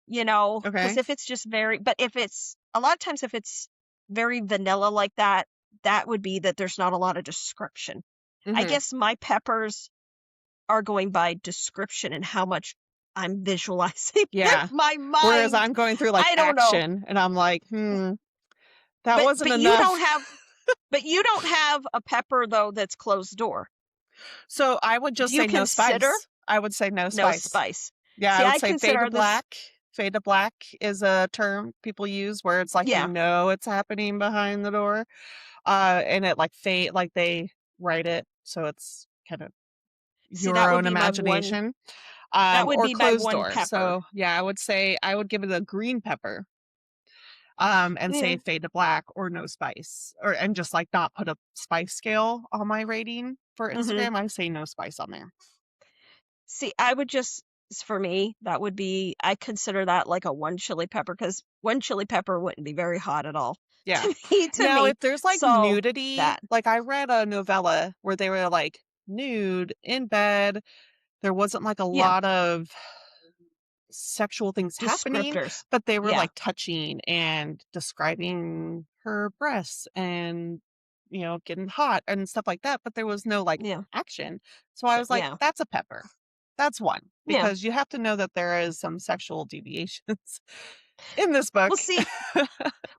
because Okay. if it's just but if it's a lot of times if it's very vanilla like that, that would be that there's not a lot of description. I Mhm. guess my peppers are going by description and how much I'm visualizing in Yeah. my Whereas mind. I'm going through like I don't know. action and I'm like, that But wasn't but enough. you don't have a pepper though that's closed door. So I would Do just you say no consider spice. I would say no no spice. spice? Yeah, See, I would I say fade to consider this. black. Fade to black is a term people use where it's like Yeah. it's happening behind the door. And it like fade like they write it so it's kind of See, your own imagination. that would Or be my closed one door. pepper. So yeah, I would say I would give it a green pepper. And Yeah. say fade to black or no spice. And just like not put a spice scale on my rating for Mhm. Instagram. I say no spice on there. See, I would just for me, that would be I consider that like a 1 chili pepper because 1 chili pepper wouldn't be very hot at all Yeah. to Now, me. if there's like So, nudity, that. like I read a novella where they were like nude in bed. There wasn't like a Yeah, lot of sexual things happening, descriptors. but they were Yeah, like touching and describing her breasts and, getting hot and stuff like that. But there was no like yeah, action. So I was like, yeah, that's a pepper. That's one yeah. because you have to know that there is some sexual deviations in this book.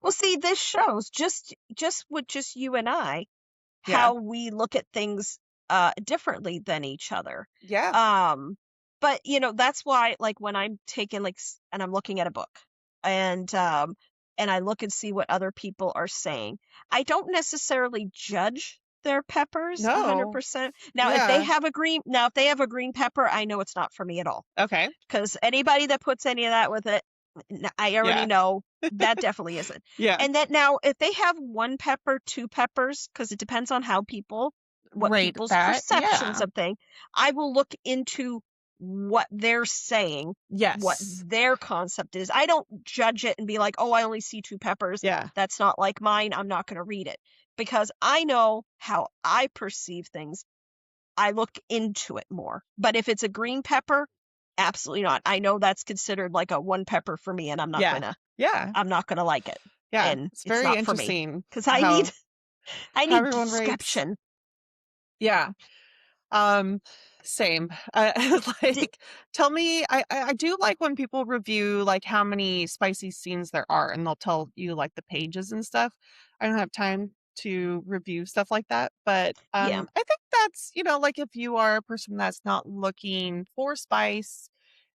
Well, see this shows just with just you and I Yeah. how we look at things differently than each other. Yeah. Um but that's why like when I'm taking and I'm looking at a book and I look and see what other people are saying. I don't necessarily judge their peppers No. 100%. Now Yeah. if they have a green pepper, I know it's not for me at all. Okay. Because anybody that puts any of that with it, I already Yeah. know that definitely isn't. Yeah. And that now, if they have 1 pepper, 2 peppers, because it depends on what Rate people's that. perceptions Yeah. of thing, I will look into what they're saying, what Yes. their concept is. I don't judge it and be like, oh, I only see 2 peppers. Yeah. That's not like mine. I'm not going to read it because I know how I perceive things. I look into it more. But if it's a green pepper, absolutely not. I know that's considered like a 1 pepper for me, and Yeah. Yeah. I'm not gonna like it, Yeah. and It's it's very not for me interesting because how I how need everyone rates. description. Yeah. Um, Same. D- Like, tell me, I do like when people review like how many spicy scenes there are, and they'll tell you like the pages and stuff. I don't have time to review stuff like that, but yeah. I think that's like if you are a person that's not looking for spice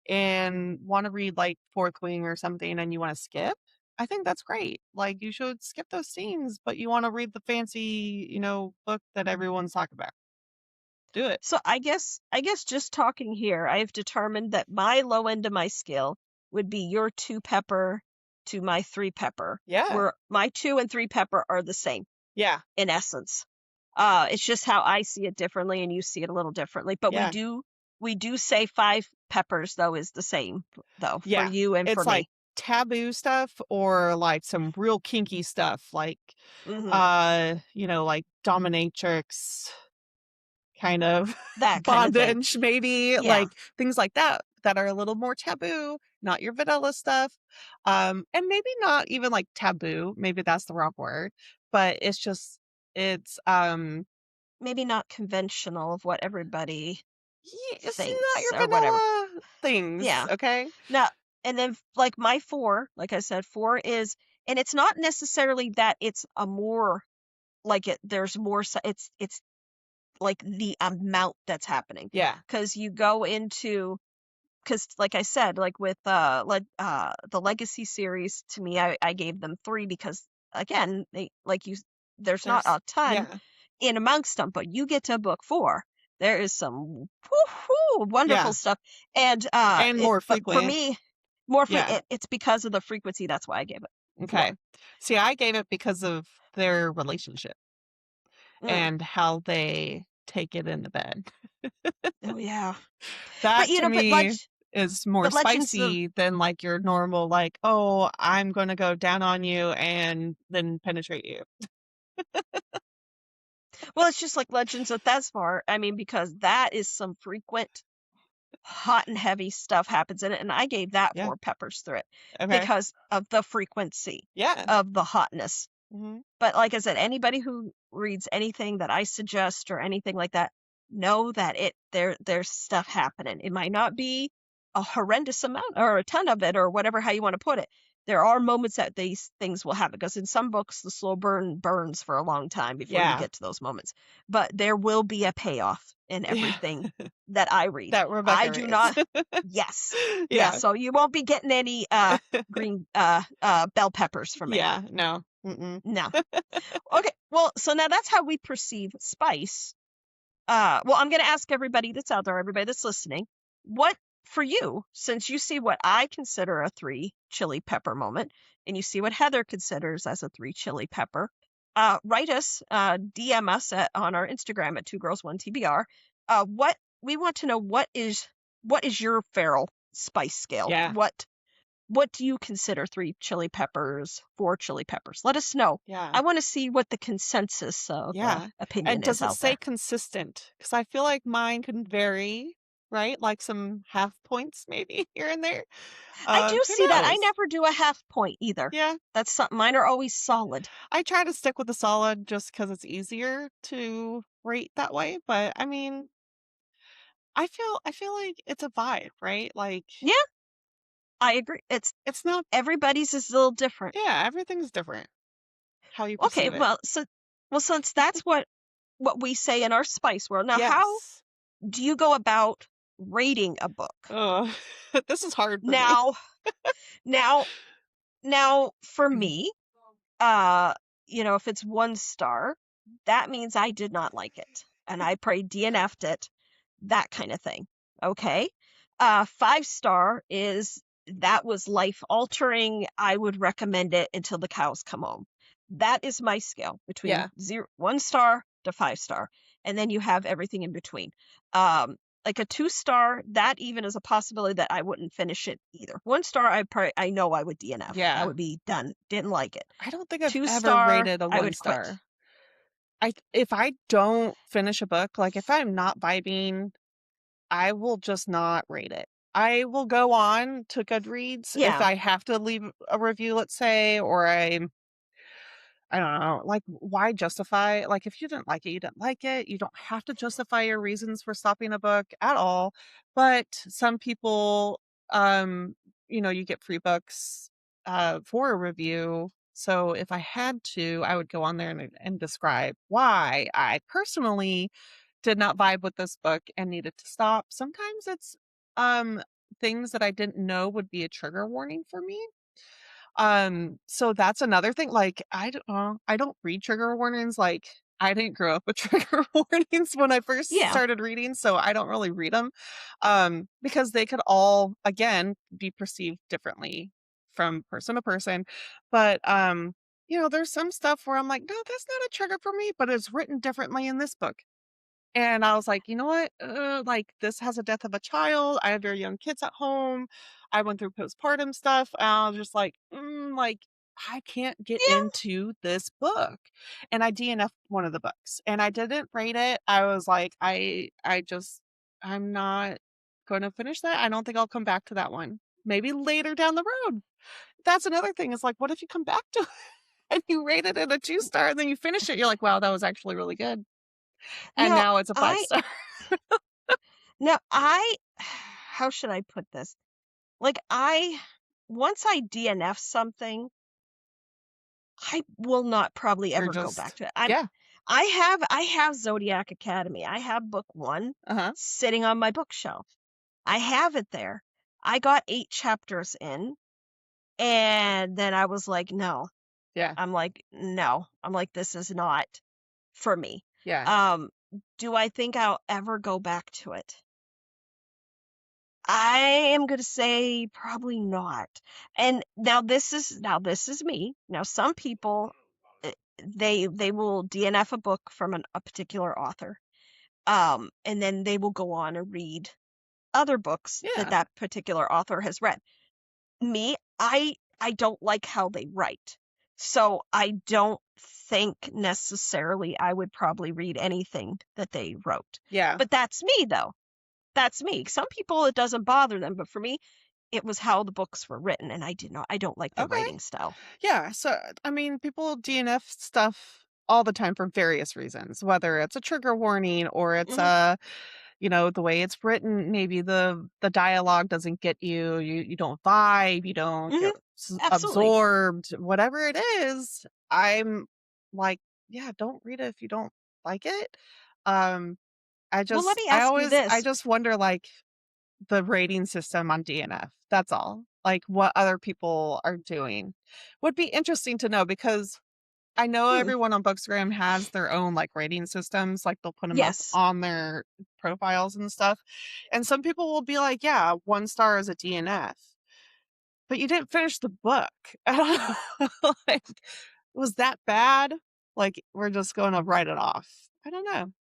and want to read like Fourth Wing or something, and you want to skip. I think that's great. Like you should skip those scenes, but you want to read the fancy, book that everyone's talking about. Do it. So I guess just talking here, I've determined that my low end of my scale would be your 2 pepper to my 3 pepper, Yeah. where my 2 and 3 pepper are the same Yeah. in essence. It's just how I see it differently and you see it a little differently. But Yeah. we do say 5 peppers though is the same though for Yeah. you and for It's like me. taboo stuff or like some real kinky stuff like Hmm. like dominatrix kind of That kind of thing. bondage maybe, Yeah. like things like that are a little more taboo, not your vanilla stuff. And maybe not even like taboo, maybe that's the wrong word, but it's Maybe not conventional of what everybody it's not thinks your or whatever. vanilla things, Yeah. okay? Now, and then like my 4, like I said, 4 is, and it's not necessarily that it's a more like there's more, it's like the amount that's happening. Yeah. Because you go into, because like I said, like with the Legacy series, to me, I gave them 3 because again, they like you, there's not a ton Yeah. in amongst them, but you get to book 4, there is some wonderful Yeah. stuff, and And more but for frequent. me, more Yeah. it's because of the frequency. That's why I gave it 4. Okay. See, I gave it because of their relationship Mm. and how they take it in the bed. Oh yeah, but That you to know, me is more but Legends of spicy than like your normal, like, oh, I'm going to go down on you and then penetrate you. well, it's just like Legends of Thesmar. I mean, because that is some frequent hot and heavy stuff happens in it, and I gave that Yeah. 4 peppers through it Okay. because of the frequency Yeah. of the hotness. Hmm. But like I said, anybody who reads anything that I suggest or anything like that, know that there's stuff happening. It might not be a horrendous amount or a ton of it or whatever how you want to put it. There are moments that these things will happen because in some books the slow burn burns for a long time before you Yeah. get to those moments. But there will be a payoff in Yeah. everything that I read. That I Rebecca do race. not. Yes. Yeah, Yeah. so you won't be getting any green bell peppers from me. Yeah. No. Mm-mm. No. Okay, well, so now that's how we perceive spice. Well, I'm going to ask everybody that's out there, everybody that's listening, what for you, since you see what I consider a 3 chili pepper moment, and you see what Heather considers as a 3 chili pepper, write us, DM us on our Instagram at 2girls1tbr. What we want to know, what is your feral spice scale? Yeah. What do you consider 3 chili peppers, 4 chili peppers? Let us know. Yeah. I want to see what the consensus of Yeah. And opinion does is it out stay there. consistent? Because I feel like mine can vary, right? Like some half points maybe here and there. I do Who see that. I knows? never do a half point either. Yeah. That's something. Mine are always solid. I try to stick with the solid just because it's easier to rate that way. But I mean, I feel like it's a vibe, right? Like Yeah, I agree. it's not. Everybody's is a little different. Yeah, everything's different. How you Okay, perceive it. since that's what we say in our spice world. Now, how Yes. do you go about rating a book? Oh, this is hard for me. Now, now, now, for me, uh, if it's 1 star, that means I did not like it, and I probably DNF'd it, that kind of thing. Okay. 5 star is that was life altering. I would recommend it until the cows come home. That is my scale between Yeah. 1 star to 5 star, and then you have everything in between. Like a 2 star, that even is a possibility that I wouldn't finish it either. 1 star, I know I would DNF. I Yeah. would be done. Didn't like it. I don't think I've 2 ever star, rated a I one would quit. star. If I don't finish a book, like if I'm not vibing, I will just not rate it. I will go on to Goodreads if Yeah. I have to leave a review, let's say, or I don't know, like why justify? Like if you didn't like it, you didn't like it. You don't have to justify your reasons for stopping a book at all. But some people, um, you get free books for a review. So if I had to, I would go on there and describe why I personally did not vibe with this book and needed to stop. Sometimes it's um things that I didn't know would be a trigger warning for me. So that's another thing. Like I don't read trigger warnings. Like I didn't grow up with trigger warnings when I first Yeah. started reading, so I don't really read them. Because they could all again be perceived differently from person to person. But there's some stuff where I'm like, no, that's not a trigger for me, but it's written differently in this book. And I was like, you know what? Like this has a death of a child. I have very young kids at home. I went through postpartum stuff. And I was just like, like I can't get Yeah. into this book. And I DNF'd one of the books and I didn't rate it. I was like, I'm not going to finish that. I don't think I'll come back to that one. Maybe later down the road. That's another thing. Is like, what if you come back to it and you rate it at a 2 star and then you finish it? You're like, wow, that was actually really good. And Now, now it's a 5 I star. now I how should I put this? Like once I DNF something, I will not probably You're ever go back just to it. yeah. I have Zodiac Academy. I have book 1 Uh-huh. sitting on my bookshelf. I have it there. I got 8 chapters in, and then I was like, no. Yeah. I'm like, no. I'm like, this is not for me. Yeah. Um, do I think I'll ever go back to it? I am going to say probably not. And now this is me. Now some people eh, they will DNF a book from a particular author. And then they will go on and read other books that Yeah. that particular author has read. Me, I don't like how they write. So I don't think necessarily I would probably read anything that they wrote. Yeah. But that's me though. That's me. Some people it doesn't bother them, but for me, it was how the books were written, and I don't like their Okay. writing style. Yeah. So, I mean, people DNF stuff all the time for various reasons, whether it's a trigger warning or it's Hmm. the way it's written, maybe the dialogue doesn't get you, you don't vibe, you don't Hmm. get Absolutely. absorbed, whatever it is. I'm like, yeah, don't read it if you don't like it. Um, Well, let me ask you I this. just wonder, like, the rating system on DNF. That's all. Like, what other people are doing would be interesting to know, because I know Hmm. everyone on Bookstagram has their own, like, rating systems, like, they'll put them up Yes. on their profiles and stuff, and some people will be like, "Yeah, 1 star is a DNF," but you didn't finish the book. Like, was that bad? Like, we're just gonna write it off. I don't know.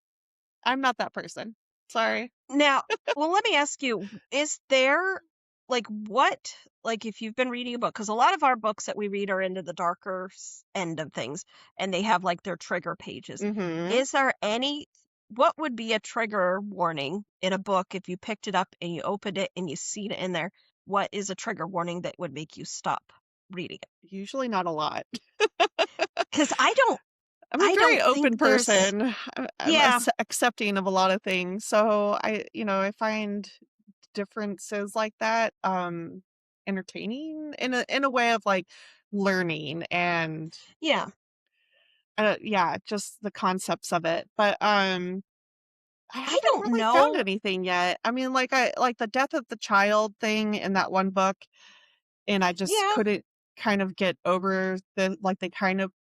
I'm not that person. Sorry. Now, well, let me ask you, is there like what, like if you've been reading a book, because a lot of our books that we read are into the darker end of things, and they have like their trigger pages. Mhm. Is there any, what would be a trigger warning in a book if you picked it up and you opened it and you see it in there? What is a trigger warning that would make you stop reading it? Usually not a lot. Because I'm a I very don't open think there's, person. I'm yeah, accepting of a lot of things. So I find differences like that entertaining in a way of, like, learning and yeah, yeah, just the concepts of it. But I I haven't don't really found know. anything yet. I mean, like, I like the death of the child thing in that one book, and I just Yeah, couldn't kind of get over the, like, they kind of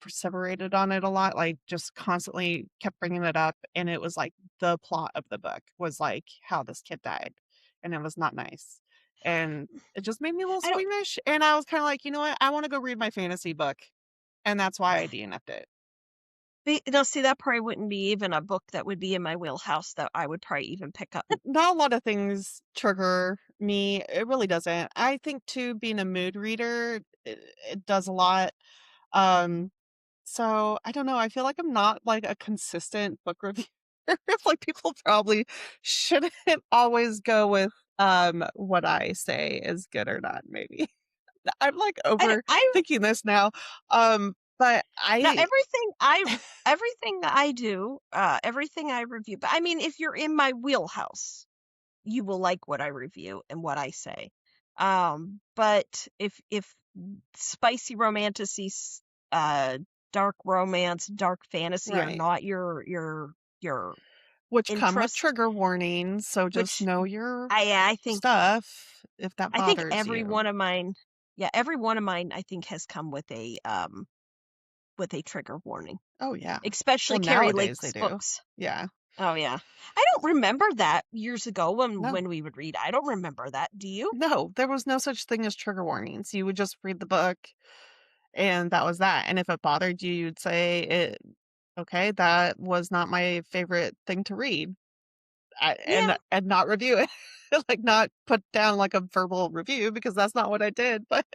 perseverated on it a lot, like, just constantly kept bringing it up, and it was like the plot of the book was, like, how this kid died, and it was not nice, and it just made me a little I don't. squeamish, and I was kinda like, "You know what? I wanna go read my fantasy book," and that's why I DNF'd it. Now, see, that probably wouldn't be even a book that would be in my wheelhouse that I would probably even pick up. Not a lot of things trigger me, it really doesn't. I think too, being a mood reader, it does a lot, um so, I don't know, I feel like I'm not, like, a consistent book reviewer. Like, people probably shouldn't always go with, what I say is good or not, maybe. I'm, like, I don't, I overthinking this now, but now I everything I do, everything I review. But I mean, if you're in my wheelhouse, you will like what I review and what I say. But if spicy romantasy, dark romance, dark fantasy are Right. not your Which come with interest, trigger warnings, so just which know your I think stuff if that I think bothers every you. one of mine, yeah, every one of mine I think has come with a trigger warning, Oh, yeah. especially Well, Carrie nowadays they Lake's do. books. Yeah. Oh yeah. I don't remember that years ago when No. when we would read. I don't remember that. Do you? No, there was no such thing as trigger warnings. You would just read the book, and that was that, and if it bothered you, you'd say it, "Okay, that was not my favorite thing to read," Yeah, and not review it. Like, not put down, like, a verbal review, because that's not what I did, but,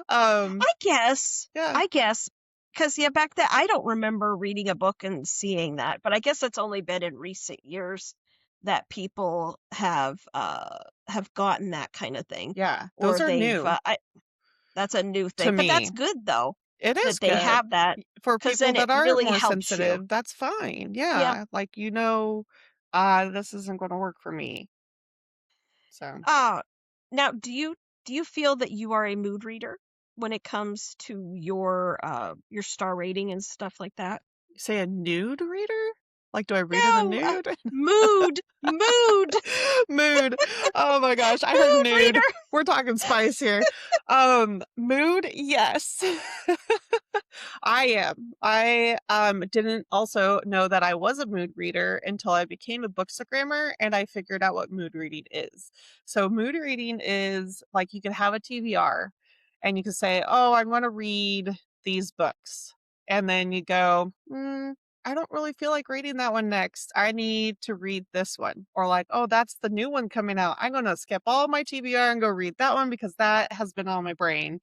um, I guess. yeah, I guess because yeah, back then I don't remember reading a book and seeing that, but I guess it's only been in recent years that people have gotten that kind of thing, yeah, those or are they've new that's a new to thing. But that's me. good though It is that they good. have that For because people then it that are really more helps you. sensitive, that's fine, Yeah. yeah, like, this isn't gonna work for me, so. Uh, Now, do you feel that you are a mood reader when it comes to your star rating and stuff like that? say a nude reader? Like, do I read in the No, nude? mood, mood, Mood. Oh my gosh, I heard mood nude. reader. We're talking spice here. Mood, yes. I am. I didn't also know that I was a mood reader until I became a bookstagrammer and I figured out what mood reading is. So mood reading is like you can have a TBR and you can say, "Oh, I want to read these books." And then you go, I don't really feel like reading that one next. I need to read this one. Or like, oh, that's the new one coming out. I'm going to skip all my TBR and go read that one because that has been on my brain.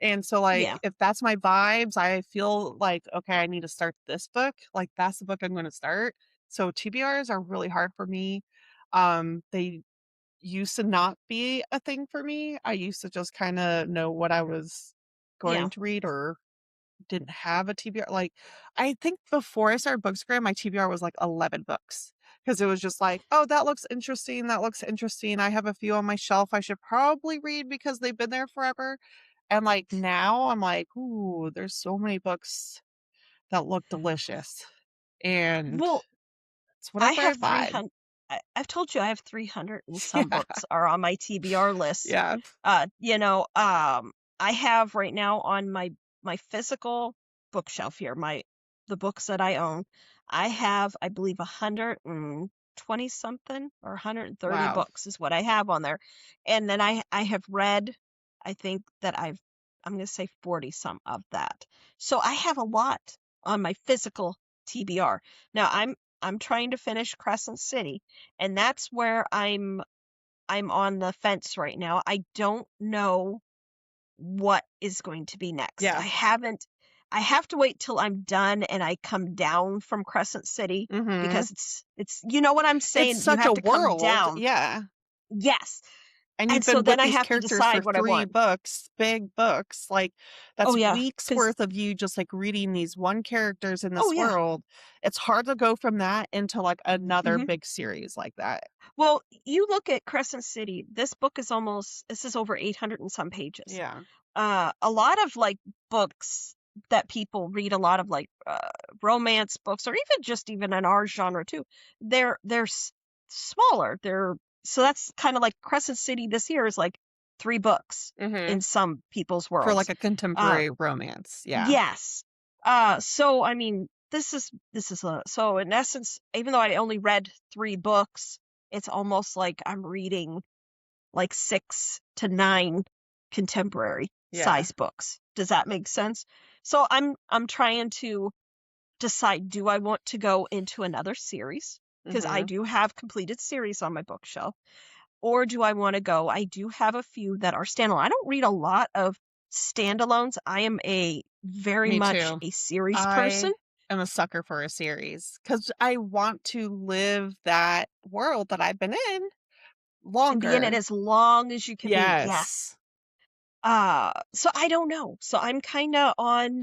And so, like, Yeah, if that's my vibes, I feel like, okay, I need to start this book. Like, that's the book I'm going to start. So TBRs are really hard for me. They used to not be a thing for me. I used to just kind of know what I was yeah, going to read or didn't have a TBR. Like, I think before I started Bookstagram, my TBR was like 11 books because it was just like, oh, that looks interesting. That looks interesting. I have a few on my shelf I should probably read because they've been there forever. And like now I'm like, ooh, there's so many books that look delicious. And well, it's I whatever I have vibe. 300. I've told you I have 300 and some Yeah. books are on my TBR list. Yeah. You know, I have right now on my physical bookshelf here, the books that I own. I have, I believe, 120 something or 130 Wow. books is what I have on there. And then I have read, I think that I'm going to say 40 some of that. So I have a lot on my physical TBR. Now I'm trying to finish Crescent City, and that's where I'm on the fence right now. I don't know what is going to be next. Yeah. I have to wait till I'm done and I come down from Crescent City Hmm. because it's you know what I'm It's saying? You such have a to come world. down. Yeah. Yes. And And you've so been then with I these have to characters for decide what I 3 want. books, big books, like, Oh that's yeah, weeks cuz worth of you just, like, reading these one characters in oh this yeah. world. It's hard to go from that into, like, another Mhm. big series like that. Well, you look at Crescent City. This is over 800 and some pages. Yeah. A lot of like books that people read, a lot of like romance books, or even in our genre too. They're smaller. They're so that's kind of like Crescent City. This year is like 3 books in Mhm. some people's For, like, worlds. a Uh, contemporary romance, yeah. yes. So I mean, so in essence, even though I only read 3 books, it's almost like I'm reading like 6 to 9 contemporary Yeah. size books. Does that make sense? So I'm trying to decide, do I want to go into another series? Because I Mhm. do have completed series on my bookshelf. Or do I want to go? I do have a few that are standalone. I don't read a lot of standalones. I am a very Me much too. a series person I am a sucker for a series because I want to live that world that I've been in and be in it longer. as long as you can be. Yes. Yes. So I don't know. So I'm kind of on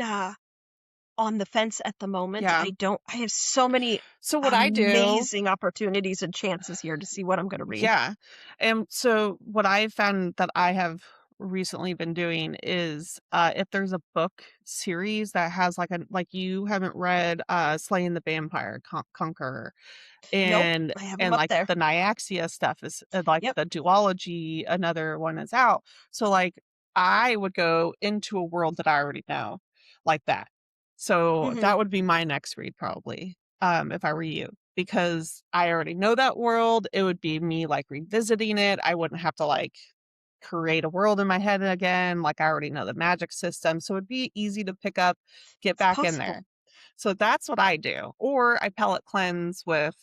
the fence at the moment. Yeah. I have so many So what I do, amazing opportunities and chances here to see what I'm going to read. yeah. And so what I found that I have recently been doing is if there's a book series that has like you haven't read Slaying the Vampire Conqueror Nope, and I have them up like there. the Nyaxia stuff is like Yep. the duology, another one is out. So like I would go into a world that I already know like that. So Mhm. that would be my next read probably if I were you because I already know that world. It would be me like revisiting it. I wouldn't have to like create a world in my head again. Like I already know the magic system. So it'd be easy to pick up, get It's back in there. possible. So that's what I do. Or I palette cleanse with,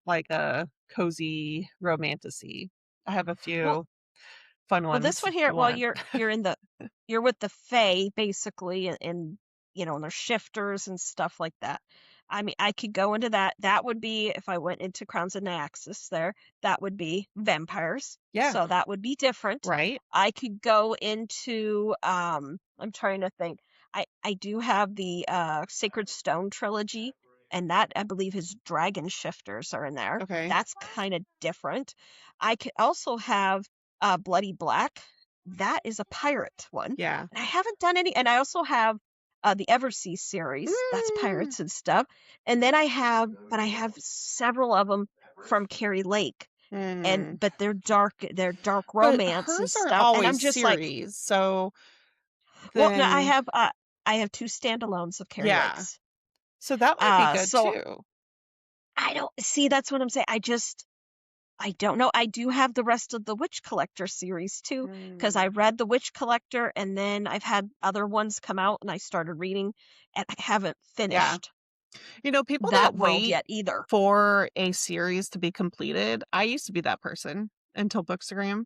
like a cozy romantasy. I have a Well, few fun this ones one if here, you well, want. you're with the Fae basically, and and there's shifters and stuff like that. I mean, I could go into that. That would be if I went into Crowns and Axis there. That would be vampires. Yeah, So that would be different. right? I could go into I'm trying to think. I do have the Sacred Stone trilogy, and that I believe his dragon shifters are in there. Okay. That's kind of different. I could also have Bloody Black. That is a pirate one. Yeah. And I haven't done any, and I also have the Eversea series. That's Mm. pirates and stuff. And then I have several of them from Carrie Lake, Mm. but they're dark But romance and hers aren't stuff. And I'm always just like, series, so well, no, then I have two standalones of Carrie yeah. Lakes. So that might be good So too. I don't see, that's what I'm saying. I don't know. I do have the rest of the Witch Collector series too, because I Mm. read the Witch Collector and then I've had other ones come out and I started reading, and I haven't Yeah. finished People that that world wait yet either. for a series to be completed, I used to be that person until Bookstagram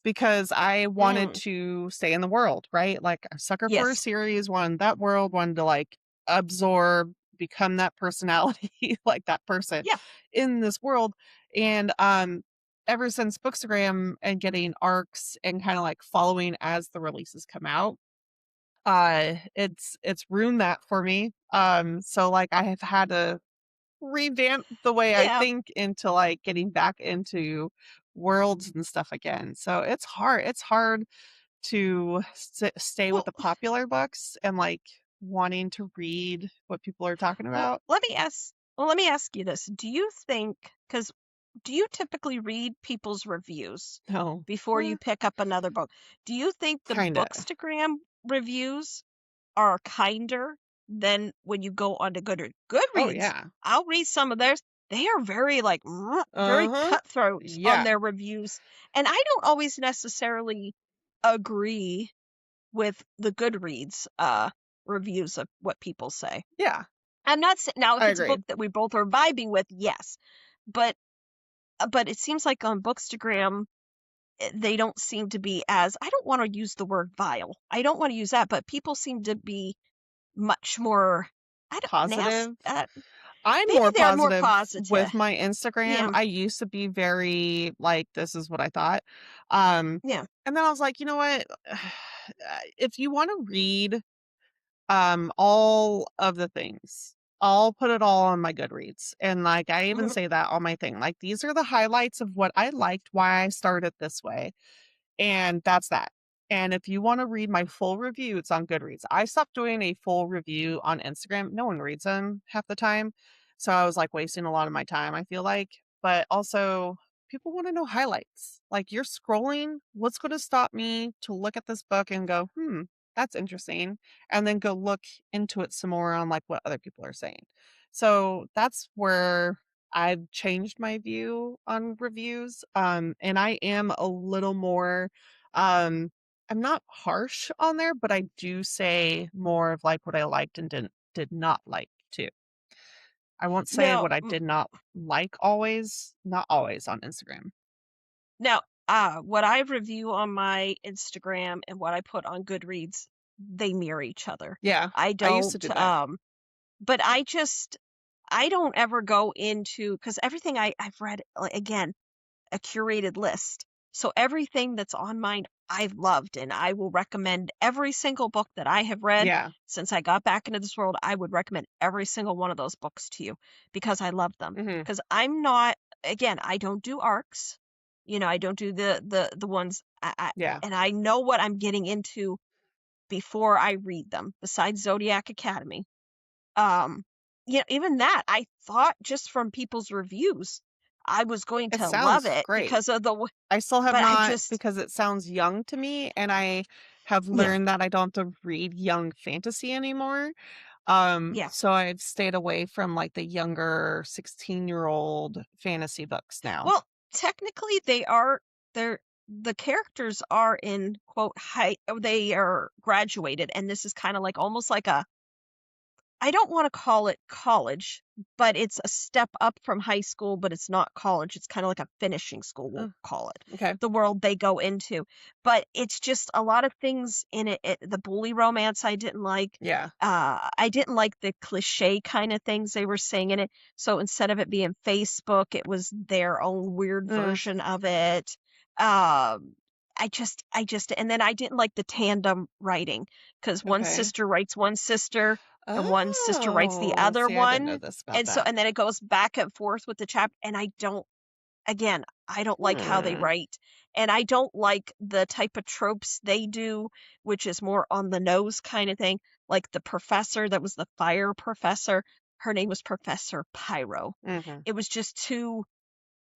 because I wanted Mm, to stay in the world, right? Like a sucker for a yes. series, wanted that world, wanted to like absorb, become that personality, like that person Yeah. in this world. And ever since Bookstagram and getting arcs and kind of like following as the releases come out, it's ruined that for me. So like I have had to revamp the way I Yeah. think into like getting back into worlds and stuff again. So it's hard. It's hard to stay with Well, the popular books and like wanting to read what people are talking well, about. let me ask you this. Do you think, because do you typically read people's reviews No. before you pick up another book? Do you think the Kind of. Bookstagram reviews are kinder than when you go onto Oh Goodreads? yeah. I'll read some of theirs. They are very like very Uh-huh. cutthroat on Yeah. their reviews, and I don't always necessarily agree with the Goodreads reviews of what people say. Yeah. I'm not saying now if I it's a agree. book that we both are vibing with, yes, but it seems like on Bookstagram they don't seem to be as, I don't want to use the word vile. I don't want to use that, but people seem to be much more, I don't, nasty. Positive. I'm Maybe more they're more positive positive. with my Instagram. Yeah, I used to be very like, this is what I thought. Um, yeah. and then I was like, you know what? If you want to read all of the things, I'll put it all on my Goodreads. And like I even Mhm. say that on my thing. Like these are the highlights of what I liked, why I started this way. And that's that. And if you want to read my full review, it's on Goodreads. I stopped doing a full review on Instagram. No one reads them half the time. So I was like wasting a lot of my time, I feel like. But also, people want to know highlights. Like you're scrolling, what's going to stop me to look at this book and go, that's interesting. And then go look into it some more on like what other people are saying. So that's where I've changed my view on reviews. And I am a little more, um, I'm not harsh on there, but I do say more of like what I liked and did not like too. I won't say Now, what I did not like always, not always on Instagram. now, what I review on my Instagram and what I put on Goodreads, they mirror each other. Yeah, I I used to don't, do that. but I don't ever go into, because everything I've read, again, a curated list. So everything that's on mine, I've loved, and I will recommend every single book that I have read Yeah. since I got back into this world. I would recommend every single one of those books to you because I love them. Hmm. Because I'm not, again, I don't do arcs. I don't do the ones, Yeah. and I know what I'm getting into before I read them. Besides Zodiac Academy, um, even that, I thought just from people's reviews, I was going It to love sounds it great. because of I still have but I not just, because it sounds young to me, and I have yeah, learned that I don't have to read young fantasy anymore. yeah. So I've stayed away from like the younger 16-year-old fantasy books now. Well, technically they're the characters are in quote high, they are graduated, and this is kind of like almost like a, I don't want to call it college, but it's a step up from high school, but it's not college. It's kind of like a finishing school, we'll Oh, call it, okay. the world they go into. But it's just a lot of things in it. The bully romance I didn't like. Yeah. I didn't like the cliche kind of things they were saying in it. So instead of it being Facebook, it was their own weird Mm, version of it. Um, and then I didn't like the tandem writing because one okay. sister writes one sister and one sister writes the Oh, other see, I didn't know one. this about And so, that. and then it goes back and forth with the chapter. And again, I don't like how they Hmm. write. And I don't like the type of tropes they do, which is more on the nose kind of thing. like the professor that was the fire professor, her name was Professor Pyro. Mhm. It was just too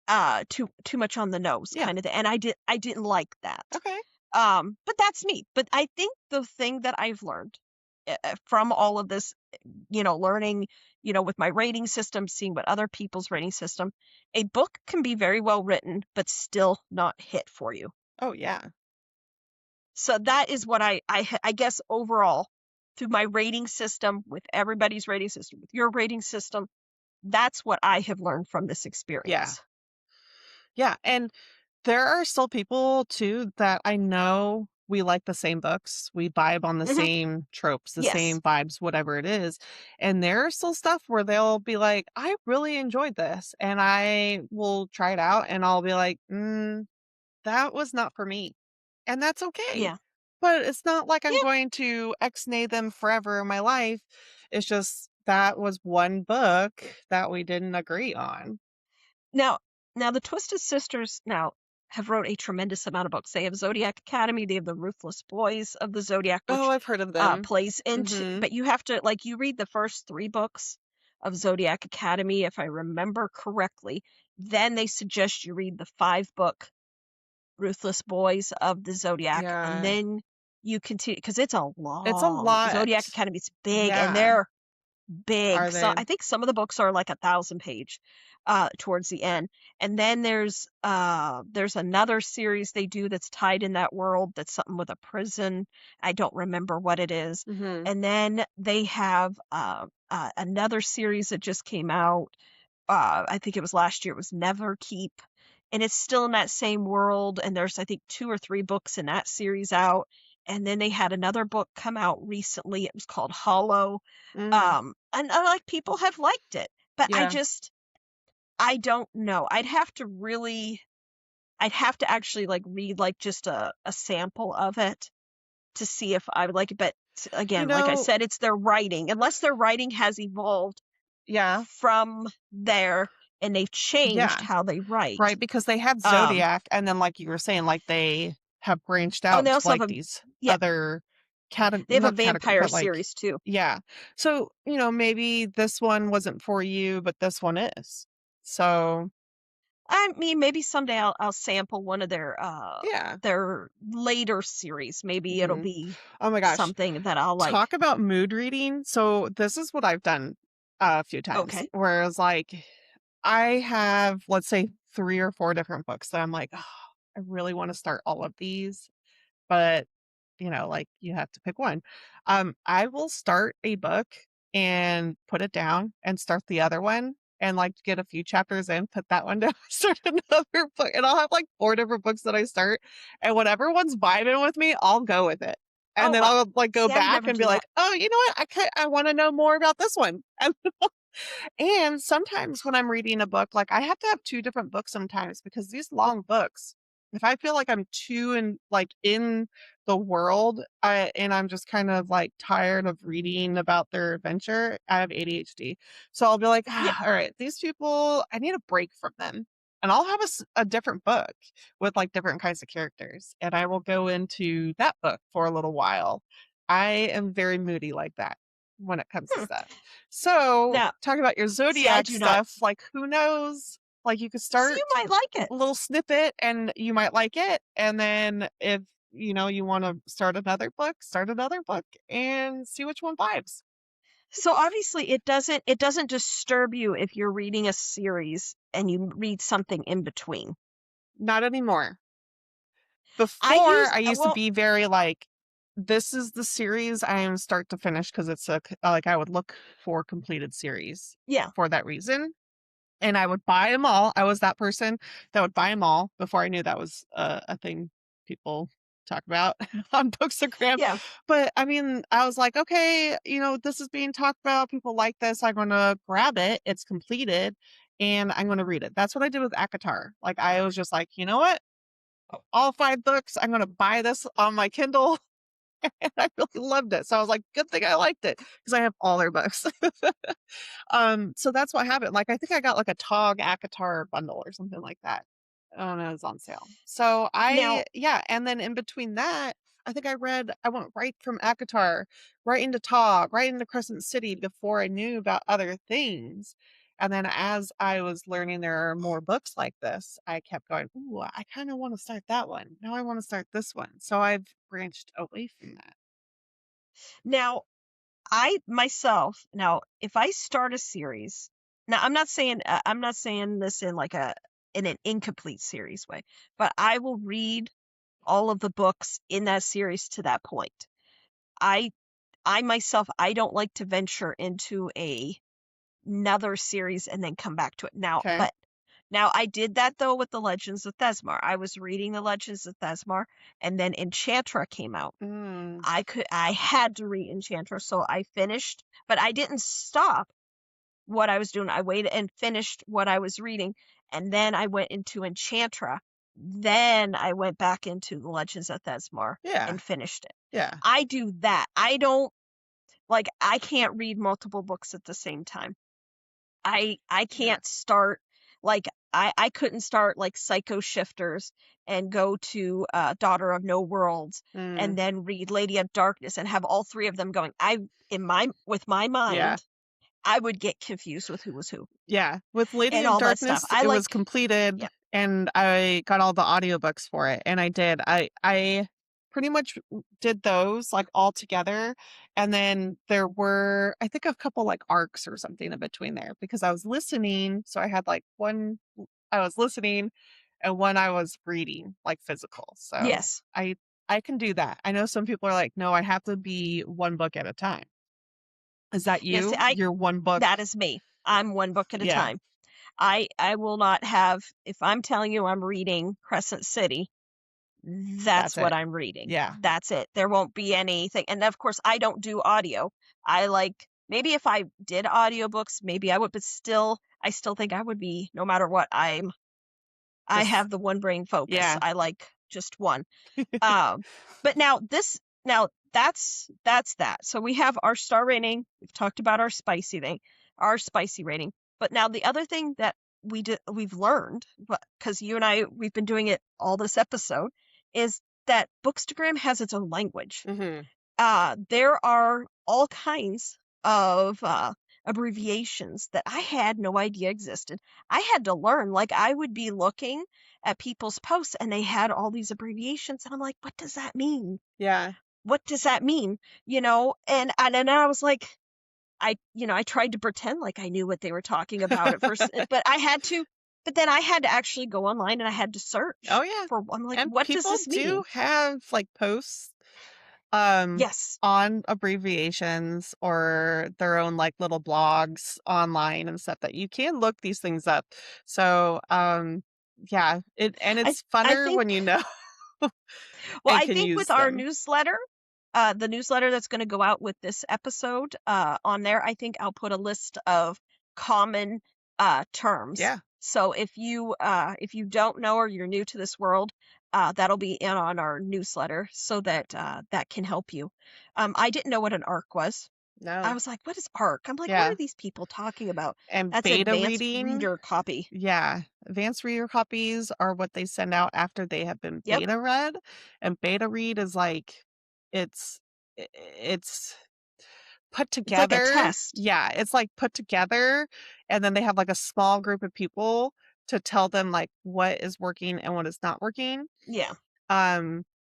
much on the nose Yeah. kind of thing, and I didn't like that. Okay. But that's me. But I think the thing that I've learned from all of this, learning, with my rating system, seeing what other people's rating system, a book can be very well written, but still not hit for you. Oh, yeah. So that is what I guess overall, through my rating system, with everybody's rating system, with your rating system, that's what I have learned from this Yeah. experience. Yeah, and there are still people too that I know we like the same books. We vibe on the Hmm. same tropes, the Yes. same vibes, whatever it is. And there's still stuff where they'll be like, I really enjoyed this. And I will try it out and I'll be like, that was not for me. And that's okay. Yeah. But it's not like I'm Yeah. going to ex-nay them forever in my life. It's just that was one book that we didn't agree on. Now now the Twisted Sisters now have wrote a tremendous amount of books. They have Zodiac Academy, they have The Ruthless Boys of the Zodiac, Oh, which, I've heard of them. plays into, Mhm. but you have to, like, you read the first 3 books of Zodiac Academy, if I remember correctly, then they suggest you read the 5-book Ruthless Boys of the Zodiac, and Yeah. then you continue because it's a It's a long Zodiac lot. Academy, it's big, and Yeah. they're big. Are So they? I think some of the books are like 1,000 page towards the end. And then there's another series they do that's tied in that world, that's something with a prison. I don't remember what it is. Mhm. And then they have another series that just came out. I think it was last year. It was Never Keep, and it's still in that same world. And there's, I think, 2 or 3 books in that series out. And then they had another book come out recently. It was called Hollow. Mm. And like, people have liked it, but Yeah. I don't know. I'd have to actually like read like just a sample of it to see if I would like it. But You again, like I know said, it's their writing. Unless their writing has evolved yeah. from there and they've changed Yeah. how they write. Right, because they had Um, Zodiac, and then, like you were saying, like, they have branched oh, and out they to, also have like, a these yeah, other they have a not category, vampire but, like series too. yeah. So, maybe this one wasn't for you, but this one is. So, I mean, maybe someday I'll sample one of yeah. their later series. Maybe it'll Mhm. be Oh my gosh. something that I'll like. Talk about mood reading. So, this is what I've done a few times, Okay. whereas, like, I have, let's say, 3 or 4 different books that I'm like, "Oh, I really wanna start all of these," but, like, you have to pick one. I will start a book and put it down and start the other one and, like, get a few chapters in, put that one down, start another book, and I'll have, like, 4 different books that I start, and whatever one's vibing with me, I'll go with it. Oh And then wow. I'll, like, go See, I back never and be do that. like, "Oh, you know what? I wanna know more about this one." And sometimes when I'm reading a book, like I have to have 2 different books sometimes because these long books, if I feel like I'm too in the world, and I'm just kind of like tired of reading about their adventure, I have ADHD. So I'll be like, Yeah. all right, these people, I need a break from them. And I'll have a different book with like different kinds of characters, and I will go into that book for a little while. I am very moody like that when it comes to Hmm. stuff. So, Now, talking about your see, I zodiac do not. stuff, like, who knows? Like, you could See, start you might like it. a little snippet and you might like it, and then if, you wanna start another book and see which one vibes. So obviously, it doesn't disturb you if you're reading a series and you read something in between. Not anymore. I Before, use I used to well, be very like, "This is the series I am start to finish because it's like, I would look for completed series yeah, for that reason. And I would buy them all. I was that person that would buy them all before I knew that was a thing people talk about on Bookstagram. yeah. But I mean, I was like, okay, this is being talked about. People like this. I'm gonna grab it. It's completed, and I'm gonna read it. That's what I did with Akatar. Like I was just like, you know what? All 5 books. I'm gonna buy this on my Kindle. And I really loved it. So I was like, good thing I liked it because I have all their books. So that's what happened. Like, I think I got like a Tog Akatar bundle or something like that. Oh, no, it was on sale. So Now, yeah. And then in between that, I think I went right from Akatar, right into Tog, right into Crescent City before I knew about other things. And then as I was learning there are more books like this, I kept going, ooh, I kind of want to start that one. Now I want to start this one. So I've branched away from that. Now, if I start a series, now I'm not saying this in like in an incomplete series way, but I will read all of the books in that series to that point. I I myself, I don't like to venture into another series and then come back to it. Okay. Now I did that though with the Legends of Thesmar. I was reading the Legends of Thesmar, and then Enchantra came out. Mm, I had to read Enchantra, so I finished, but I didn't stop what I was doing. I waited and finished what I was reading, and then I went into Enchantra. Then I went back into the Legends of Thesmar yeah. and finished it. Yeah. I do that. I don't like I can't read multiple books at the same time. I Yeah. can't start like I couldn't start like Psycho Shifters and go to Daughter of No Worlds Mm, and then read Lady of Darkness and have all three of them going. With my yeah. mind, I would get confused with who was who Yeah. With Lady and of all that stuff. Darkness, it was completed Yeah. and I got all the audiobooks for it. And I did. I pretty much did those like all together. And then there were, I think, a couple like arcs or something in between there because I was listening. So I had like one I was listening and one I was reading, like physical. So Yes. I can do that. I know some people are like, no, I have to be one book at a time. Is that Yes, you? You're one book. that is me. I'm one book at a Yeah, time. I will not have if I'm telling you I'm reading Crescent City, that's that's what it. I'm reading. Yeah. That's it. There won't be anything. And of course, I don't do audio. I like maybe if I did audiobooks, maybe I would, but I still think I would be no matter what. I Just have the one brain focus. yeah. I like just one. Um, but now that's that. So we have our star rating. We've talked about our spicy rating. But now the other thing that we've learned, because you and we've been doing it all this episode, is that Bookstagram has its own language. Mhm. There are all kinds of abbreviations that I had no idea existed. I had to learn. Like I would be looking at people's posts and they had all these abbreviations, and I'm like, what does that mean? Yeah. What does that mean? And I was like, I tried to pretend like I knew what they were talking about at first, but then I had to actually go online and I had to Oh search yeah. I'm like, And what does people this do mean? have like posts um Yes. on abbreviations or their own like little blogs online and stuff that you can look these things up. So yeah, I it's I funner think when you know Well, and I can think with use our them. newsletter, the newsletter that's going to go out with this episode on there, I think I'll put a list of common terms. Yeah. So if you don't know or you're new to this world, that'll be in on our newsletter so that that can help you. I didn't know what an ARC was. I No. was like, what is ARC? I'm like, what Yeah. are these people talking about? And That's beta advanced reading. reader copy. Yeah, advanced reader copies are what they send out after they have been Yep. beta read, and beta read is like it's it's put It's like a together. test. Yeah, it's like put together, and then they have like a small group of people to tell them like what is working and what is not working. Yeah.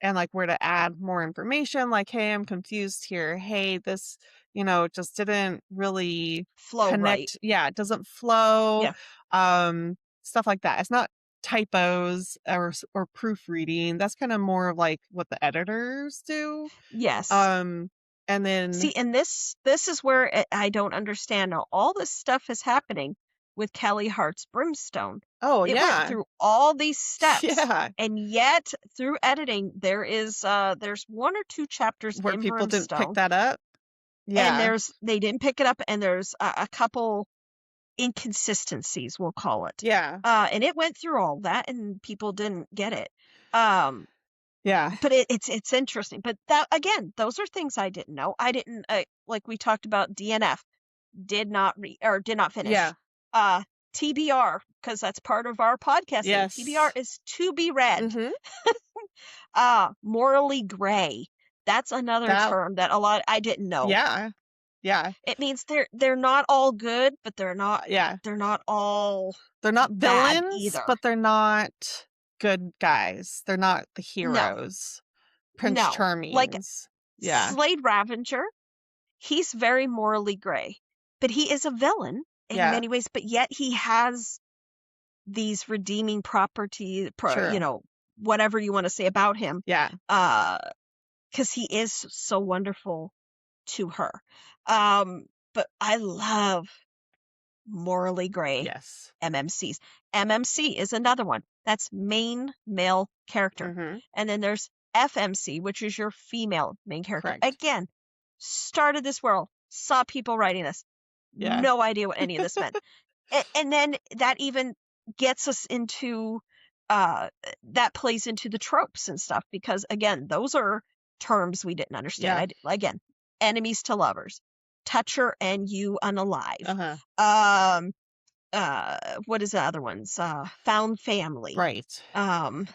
And like where to add more information, like, hey, I'm confused here. Hey, this, just didn't really Flow right. connect. Yeah, it doesn't flow. Yeah. Stuff like that. It's not typos or proofreading. That's kind of more of like what the editors do. Yes. Um, and then See, and this is where I don't understand now. All this stuff is happening with Kelly Hart's Brimstone. oh It went yeah, through all these steps, yeah, and yet through editing, there's one or two chapters where in people didn't pick Brimstone, that up. and Yeah, they didn't pick it up, and there's a couple inconsistencies, we'll call it. yeah, And it went through all that, and people didn't get it. Um, yeah, but it's interesting. But that again, those are things I didn't know. I didn't like we talked about DNF did not did not finish. yeah. Uh TBR because that's part of our podcasting. TBR Yes. is to be read. Mm-hmm. Morally gray. That's another That term that I didn't know. yeah. Yeah. It means they're not all good, but Yeah. they're not all They're not bad villains, either. but they're not good guys. They're not the No, heroes. Prince no. Like Charmings. Yeah. Slade Ravager, he's very morally gray, but he is a villain in Yeah. many ways, but yet he has these redeeming property, True. whatever you want to say about him, Yeah. because he is so wonderful to her. Um, but I love morally gray Yes. MMCs. MMC is another one. That's main male character. Mm-hmm. And then there's FMC, which is your female main character. Correct. Again, started this world, saw people writing this, Yeah. no idea what any of this meant. And then that even gets us into that plays into the tropes and stuff, because again, those are terms we didn't understand. Yeah. Again, enemies to lovers, toucher and you unalive. Uh-huh. What is the other ones? Found family. Right. I'm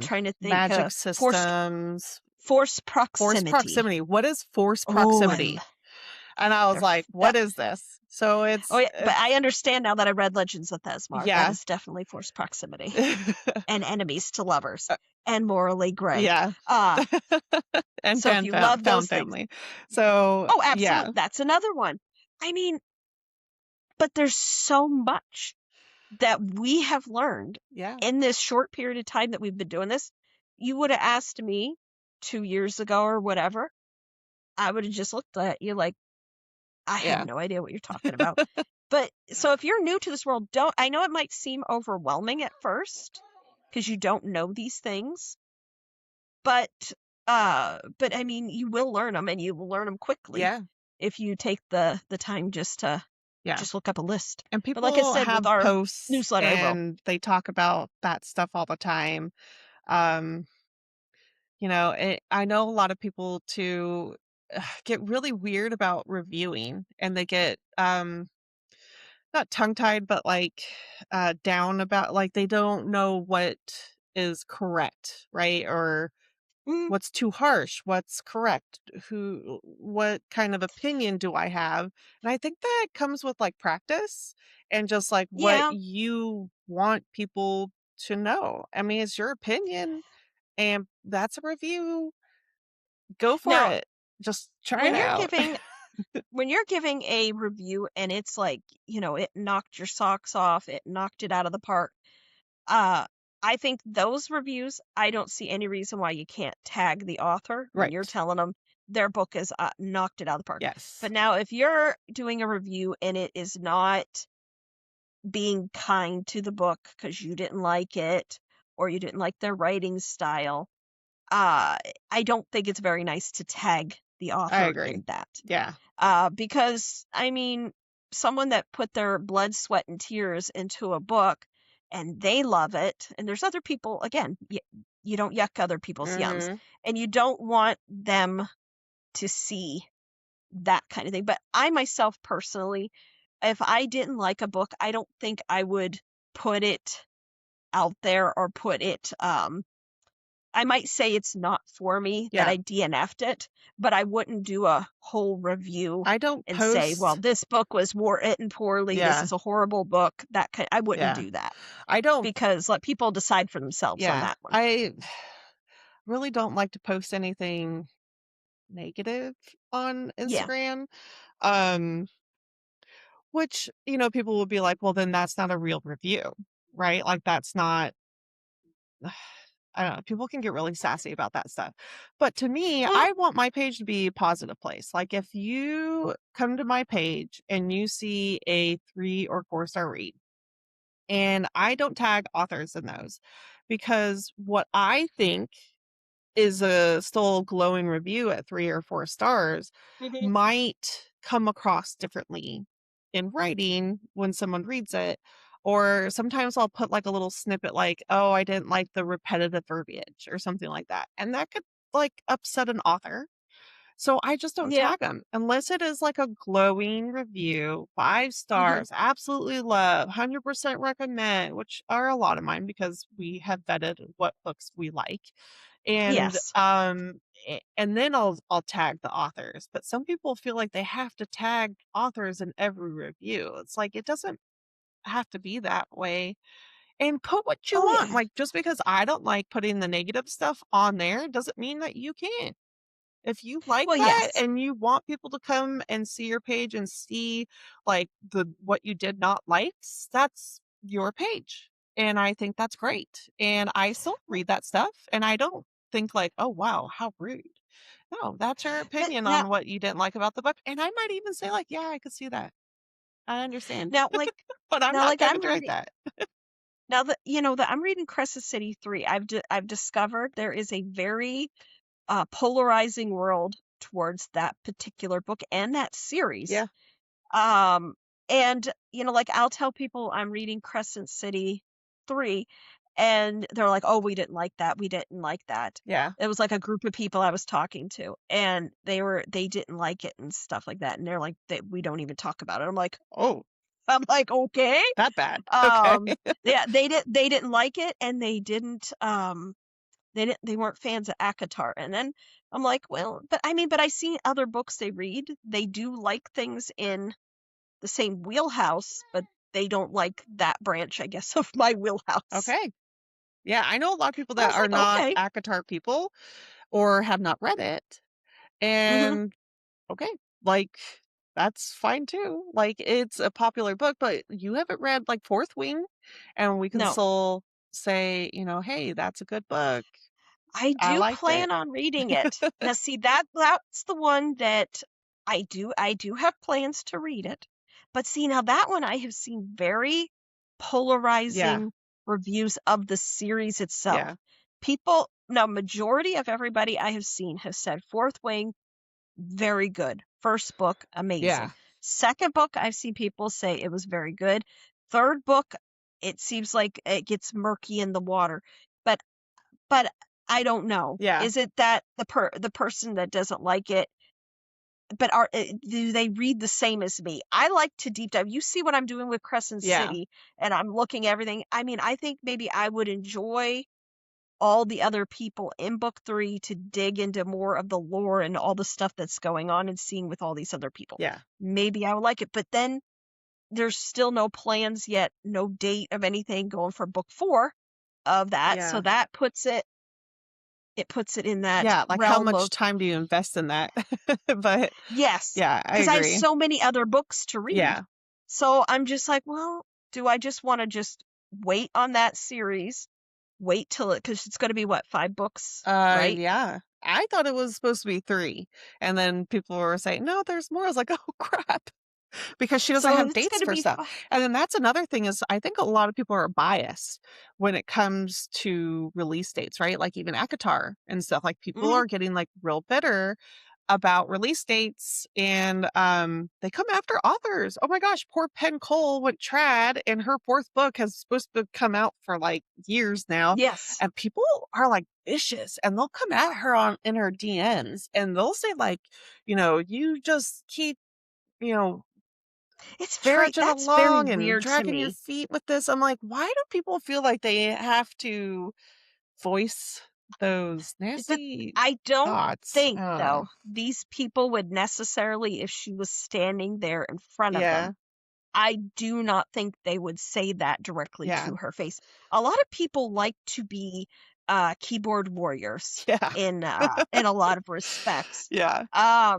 trying to think. Magic Forced systems. force Force proximity. proximity. What is force Oh, proximity? And I was like, what is this? So oh yeah, but it's I understand now that I read Legends of Thesmar. That yeah. is definitely forced proximity and enemies to lovers and morally gray. Yeah. And So if you love those found things, family. So oh, absolutely, yeah. that's another one. I mean, but there's so much that we have learned Yeah. in this short period of time that we've been doing this. You would have asked me 2 years ago or whatever, I would have just looked at you like, I Yeah. have no idea what you're talking about. But so if you're new to this world, I know it might seem overwhelming at first because you don't know these things, but I mean, you will learn them, and you will learn them quickly Yeah. if you take the time just to Yeah. just look up a list. And But like I people said, with have our posts newsletter, I will. and they talk about that stuff all the time. Um, I know a lot of people too get really weird about reviewing, and they get not tongue-tied, but like down about, like, they don't know what is correct, right? Or Mm, what's too harsh, what's correct, what kind of opinion do I have? And I think that comes with like practice and just like what yeah. you want people to know. I mean, it's your opinion and that's a review. Go for Now, it. Just try when it you're out. giving when you're giving a review and it's like, it knocked your socks off, it knocked it out of the park. Uh, I think those reviews, I don't see any reason why you can't tag the author when you're Right. telling them their book is knocked it out of the park. Yes. But now, if you're doing a review and it is not being kind to the book because you didn't like it or you didn't like their writing style, I don't think it's very nice to tag the I author agree. in that. Yeah. Because, I mean, someone that put their blood, sweat, and tears into a book and they love it, and there's other people, again, you don't yuck other people's yums, Mm-hmm. and you don't want them to see that kind of thing. But I myself personally, if I didn't like a book, I don't think I would put it out there or put it, I might say it's not for me, that Yeah. I DNF'd it, but I wouldn't do a whole review I don't and say, well, post. this book was written poorly. This Yeah. is a horrible book. I wouldn't Yeah. do that, I don't. because let people decide for themselves on Yeah. that one. I really don't like to post anything negative on Yeah. Instagram. Um, which, people will be like, well, then that's not a real review, right? Like that's not, I don't know. People can get really sassy about that stuff. But to me, Mhm. I want my page to be a positive place. Like if you come to my page and you see a 3 or 4 star read, and I don't tag authors in those, because what I think is a still glowing review at 3 or 4 stars Mhm. might come across differently in writing when someone reads it. Or sometimes I'll put like a little snippet like, oh, I didn't like the repetitive verbiage or something like that. And that could like upset an author. So I just don't Yeah. tag them unless it is like a glowing review, 5 stars, Mhm. absolutely love, 100% recommend, which are a lot of mine because we have vetted what books we like. And Yes. and then I'll tag the authors. But some people feel like they have to tag authors in every review. It's like it doesn't have to be that way. And put what you Oh, want. yeah. Like just because I don't like putting the negative stuff on there doesn't mean that you can't. If you like Well, that yes. and you want people to come and see your page and see like the what you did not like, that's your page. And I think that's great. And I still read that stuff and I don't think like, "Oh, wow, how rude." No, that's your But opinion now on what you didn't like about the book. And I might even say like, "Yeah, I could see that. I understand." now, like But I'm now, not like, going I'm to write reading that. now that you know that I'm reading Crescent City 3. I've discovered there is a very, polarizing world towards that particular book and that series. Yeah. Um, and, like, I'll tell people I'm reading Crescent City 3, and they're like, "Oh, we didn't like that. We didn't like that." Yeah. It was like a group of people I was talking to, and they didn't like it and stuff like that, and they're like, "We don't even talk about it." Oh, I'm like, "Okay." that bad. Okay. Um, yeah, they didn't like it, and they weren't fans of ACOTAR, and then I'm like, "Well," but I mean, but I see other books they read, they do like things in the same wheelhouse, but they don't like that branch, I guess, of my wheelhouse. Okay. Yeah, I know a lot of people I that was are like, not "Okay." ACOTAR people or have not read it. Mhm. And okay, like that's fine too. Like it's a popular book, but you haven't read like Fourth Wing, and we can No. still say, hey, that's a good book. I I do liked it. plan on reading it. Now see, that's the one that I do have plans to read it. But see, now that one I have seen very Yeah, polarizing reviews of the series itself. yeah, People now majority of everybody I have seen has said Fourth Wing, very good. First book, yeah, amazing. Second book, I've seen people say it was very good. Third book, it seems like it gets murky in the water. But but I don't know. yeah, Is it that the person that doesn't like it, but do they read the same as me? I like to deep dive. You see what I'm doing with Crescent yeah, City, and I'm looking everything. I mean, I think maybe I would enjoy all the other people in book 3 to dig into more of the lore and all the stuff that's going on and seeing with all these other people. yeah, Maybe I would like it, but then there's still no plans yet, no date of anything going for book 4 of that. So yeah, that puts it in that yeah. Like how realm much of time do you invest in that? But yes, yeah, I because I have agree. so many other books to read. Yeah. So I'm just like, well, do I just want to just wait on that series? Wait till it because it's going to be what 5 books, right? Yeah. I thought it was supposed to be 3, and then people were saying, "No, there's more." I was like, "Oh, crap," because she doesn't So have it's going dates to for be stuff. And then that's another thing is I think a lot of people are biased when it comes to release dates, right? Like even ACOTAR and stuff, like people mhm, are getting like real bitter about release dates and they come after authors. Oh my gosh, poor Penn Cole went trad and her 4th book has supposed to come out for like years now. yes, And people are like vicious and they'll come at her on in her DMs and they'll say like, you just keep, you know, trudging that's very along and weird to dragging your me. feet with this. I'm like, why do people feel like they have to voice those But nasty I don't thoughts? I think don't know. though these people would necessarily, if she was standing there in front of them, Yeah. I do not think they would say that directly Yeah. to her face. A lot of people like to be keyboard warriors Yeah. in a lot of respects. Yeah.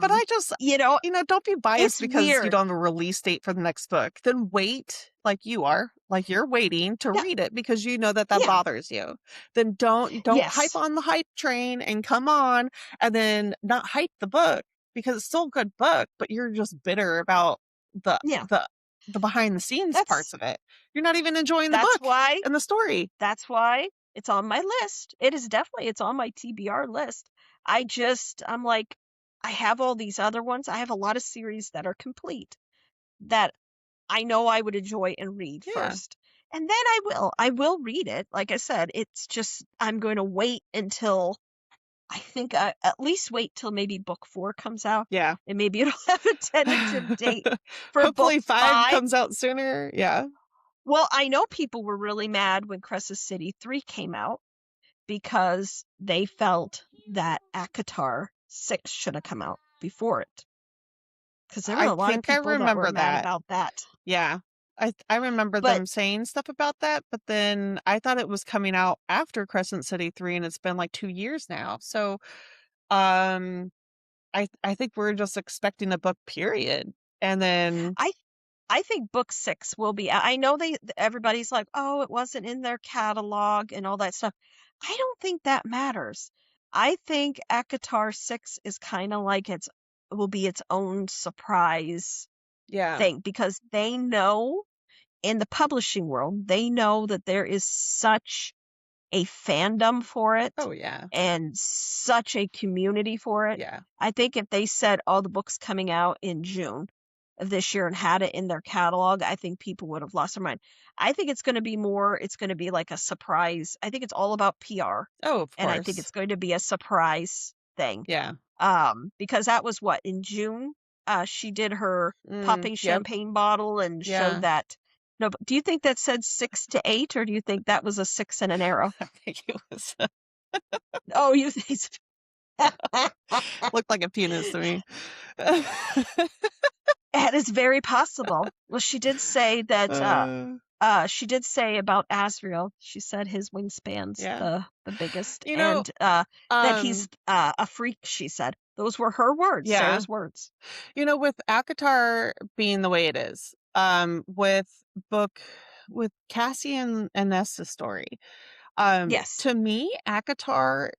But Um, I just, you know, don't be biased it's because you weird. don't have a release date for the next book. Then wait like you are, like you're waiting to Yeah, read it because you know that that yeah, bothers you. Then don't hype yes, on the hype train and come on and then not hype the book because it's still a good book, but you're just bitter about the yeah. the the behind the scenes parts That's of it. You're not even enjoying the that's book why and the story. that's why it's on my list. It is definitely it's on my TBR list. I'm like, I have all these other ones. I have a lot of series that are complete that I know I would enjoy and read Yeah. first. And then I will read it. Like I said, it's just I'm going to wait until I think at least wait till maybe book 4 comes out Yeah. and maybe it'll have a tentative date for book Hopefully 5 5. comes out sooner. Yeah. Well, I know people were really mad when Crescent City 3 came out because they felt that ACOTAR 6 should have come out before it. Because there were I a lot of think I people that were remember mad that. about that. Yeah. I remember But them saying stuff about that, but then I thought it was coming out after Crescent City 3, and it's been like 2 years now. So, um, I think we're just expecting a book, period. And then I I think book 6 will be. I know everybody's like, oh, it wasn't in their catalog and all that stuff. I don't think that matters. I think ACOTAR 6 is kind of like will be its own surprise yeah. thing because they know in the publishing world, they know that there is such a fandom for it Oh, yeah. and such a community for it. Yeah. I think if they said all the books coming out in June of this year and had it in their catalog, I think people would have lost their mind. I think it's going to be it's going to be like a surprise. I think it's all about PR. Oh, of And I think course. it's going to be a surprise thing. Yeah. Because that was what, in June, she did her popping Yep. champagne bottle and Yeah. showed that. No, but do you think that said 6 to 8, or do you think that was a 6 and an arrow? I think it was Oh, you think looked like a penis to me. that is very possible. Well, she did say that she did say about Asriel, she said his wingspan's yeah. the biggest, You know, and that he's a freak, she said. Those were her words, yeah. Sarah's words. You know, with ACOTAR being the way it is, with Cassian and Nesta's story, Yes. to me, ACOTAR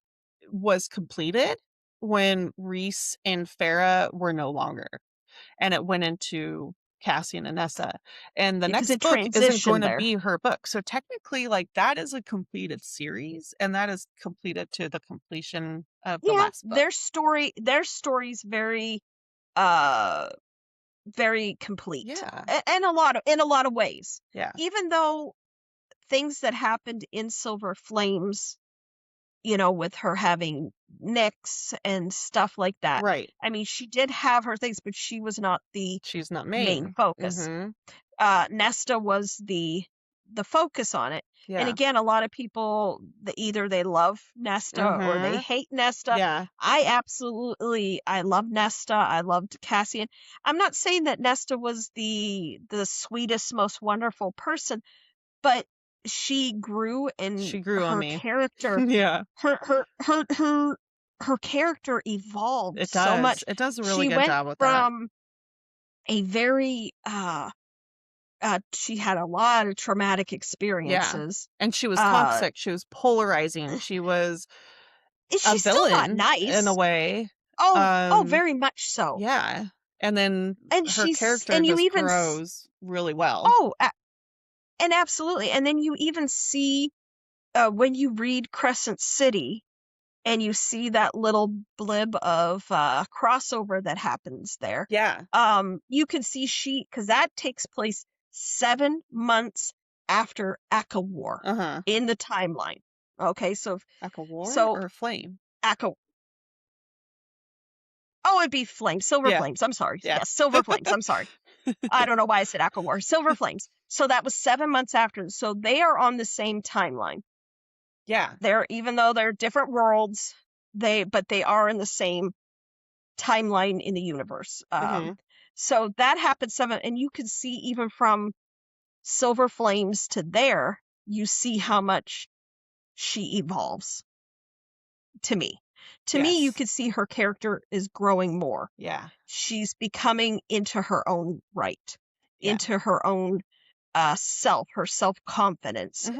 was completed when Reese and Farah were no longer, and it went into Cassian and Nessa. And the Because next it book isn't going transitioned to there. be her book. So technically, like, that is a completed series, and that is completed to the completion of the Yeah, last book. their story's uh very complete. Yeah. In a lot of ways. Yeah. Even though things that happened in Silver Flames, with her having nicks and stuff like that. Right. I mean, she did have her things, but she was not the She's not main main. focus. Nesta was the focus on it. And Yeah. again, a lot of people, either they love Nesta or they hate Nesta. Yeah. I love Nesta. I loved Cassian. I'm not saying that Nesta was the sweetest, most wonderful person, but she grew and She grew on her me. character, Yeah. her character evolved It so does. much. It does a really She good went job with that. from a very she had a lot of traumatic experiences. And she was toxic. She was polarizing. She was a She's still not villain in a nice. way. Oh, very much so. Yeah. And then And her character you just even grows really well. Oh, and absolutely. And then you even see when you read Crescent City and you see that little blib of crossover that happens there. Yeah. You can see because that takes place 7 months after Aka War in the timeline. Okay, so Aka War or Flame? Aka. Oh, it'd be Flames, Silver Flames. I'm sorry. Yeah. Yes, Silver Flames. I'm sorry. I don't know why I said Aka War. Silver Flames. So that was 7 months after. So they are on the same timeline. Yeah. Even though they're different worlds, but they are in the same timeline in the universe. So that happened and you can see even from Silver Flames to there, you see how much she evolves. To me, you could see her character is growing more. Yeah, she's becoming into her own right, into her own self, her self-confidence,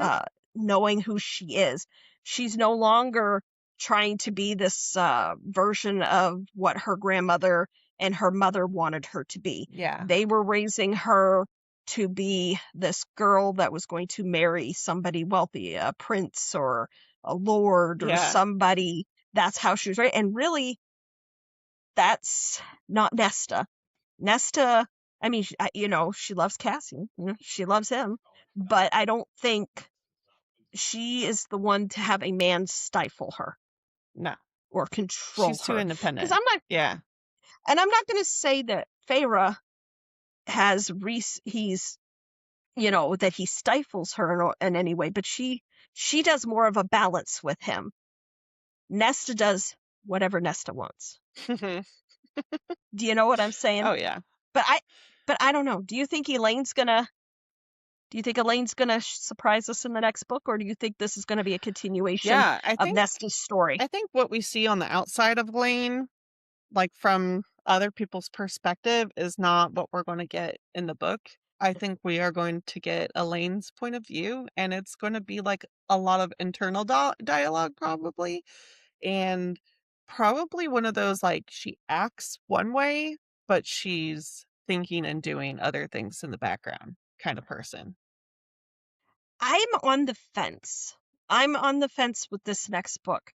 knowing who she is. She's no longer trying to be this version of what her grandmother and her mother wanted her to be. Yeah. They were raising her to be this girl that was going to marry somebody wealthy, a prince or a lord or somebody. That's how she was raised. And really, that's not Nesta. Nesta, I mean, she loves Cassian. She loves him. But I don't think she is the one to have a man stifle her. No. Or control her. She's too independent. Because I'm not. Yeah. And I'm not going to say that Farah has he's that he stifles her in any way, but she does more of a balance with him. Nesta does whatever Nesta wants. Do you know what I'm saying? Oh yeah. But I don't know. Do you think Elaine's gonna surprise us in the next book, or do you think this is gonna be a continuation Yeah, of Nesta's story? I think what we see on the outside of Lane, like from other people's perspective, is not what we're going to get in the book. I think we are going to get Elaine's point of view, and it's going to be like a lot of internal dialogue, probably. And probably one of those, like, she acts one way, but she's thinking and doing other things in the background kind of person. I'm on the fence. I'm on the fence with this next book.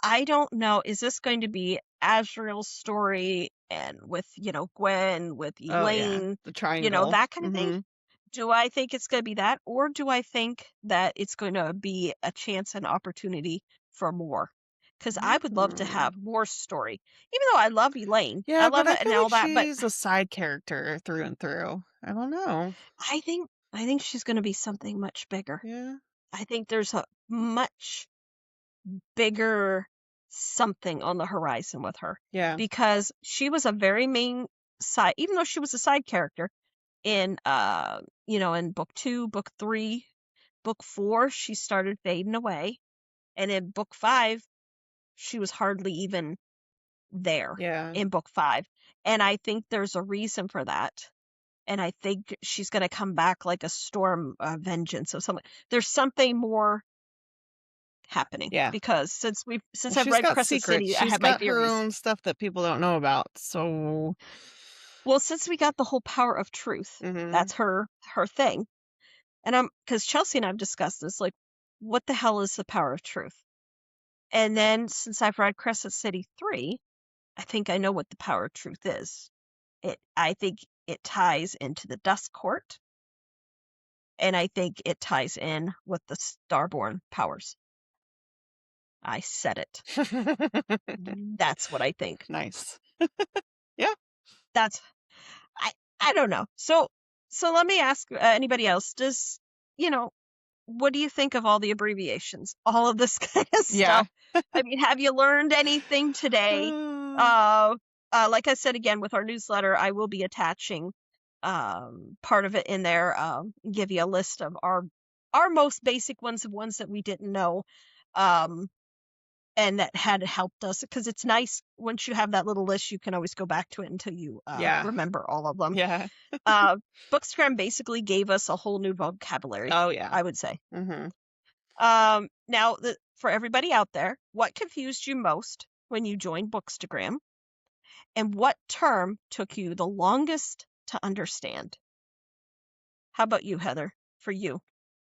I don't know. Is this going to be Asriel's story and with, Gwen, with Oh, yeah. Elaine, The triangle. that kind of thing? Do I think it's going to be that? Or do I think that it's going to be a chance and opportunity for more? Because I would love to have more story. Even though I love Elaine. I Yeah, love but I it and feel like all that. But she's a side character through and through. I don't know. I think she's going to be something much bigger. Yeah. I think there's a much bigger something on the horizon with her. Yeah. Because she was a very main side, even though she was a side character in in book 2, book 3, book 4, she started fading away. And in book 5, she was hardly even there Yeah. in book 5. And I think there's a reason for that. And I think she's going to come back like a storm of vengeance or something. There's something more happening. Yeah. Because since Well, I've she's read got Crescent secrets. City, I She's have my got her theories. own stuff that people don't know about. So, Well, since we got the whole power of truth, that's her thing. And because Chelsea and I've discussed this, like, what the hell is the power of truth? And then since I've read Crescent City 3, I think I know what the power of truth is. I think it ties into the Dust Court, and I think it ties in with the Starborn powers. I said it. That's what I think. Nice. Yeah. That's I don't know. So let me ask anybody else. Does what do you think of all the abbreviations? All of this kind of Yeah. stuff. I mean, have you learned anything today? Like I said again with our newsletter, I will be attaching part of it in there. Give you a list of our most basic ones that we didn't know. And that had helped us, because it's nice once you have that little list, you can always go back to it until you remember all of them. Yeah. Bookstagram basically gave us a whole new vocabulary. Oh, yeah. I would say. Mm-hmm. Now, for everybody out there, what confused you most when you joined Bookstagram, and what term took you the longest to understand? How about you, Heather? For you,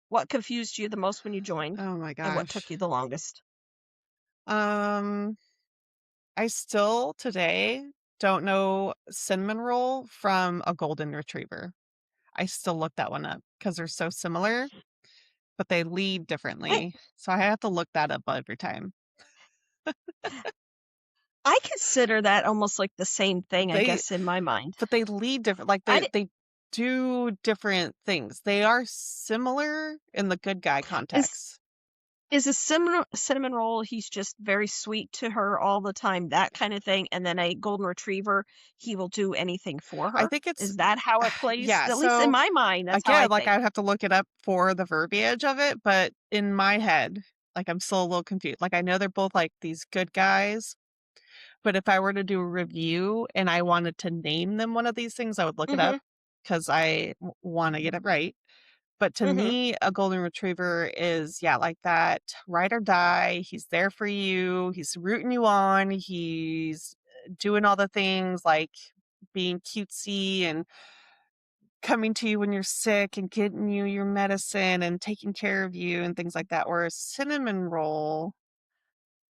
what confused you the most when you joined, Oh my and what took gosh. you the longest? I still today don't know cinnamon roll from a golden retriever. I still look that one up because they're so similar, but they lead I differently. So I have to look that up every time. I consider that almost like the same thing, I They guess, in my mind. But they lead different, like I they do different things. They are similar in the good guy is context. is a cinnamon roll. He's just very sweet to her all the time, that kind of thing. And then a golden retriever, he will do anything for I her. think it's Is that how it plays? yeah, At least in so my mind, that's how I again, like think. I'd have to look it up for the verbiage of it, but in my head, like I'm still a little confused. Like I know they're both like these good guys, but if I were to do a review and I wanted to name them one of these things, I would look it up Mhm. because I want to get it right. But to Mhm. me, a golden retriever is, yeah, like that ride or die. He's there for you. He's rooting you on. He's doing all the things like being cutesy and coming to you when you're sick and getting you your medicine and taking care of you and things like that. Whereas cinnamon roll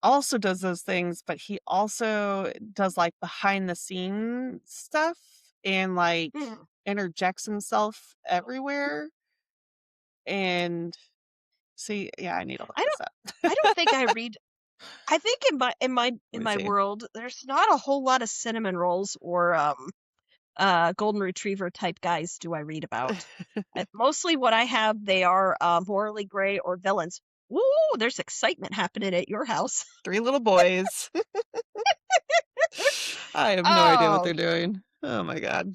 also does those things, but he also does like behind the scene stuff and like Mhm. interjects himself everywhere. And see, yeah, I need to look I this don't. up. I don't think I read. I think in Let me my see. world, there's not a whole lot of cinnamon rolls or golden retriever type guys do I read about. Mostly what I have, they are morally gray or villains. Woo, there's excitement happening at your house. 3 little boys. I have no idea what Oh, they're doing. Oh my god.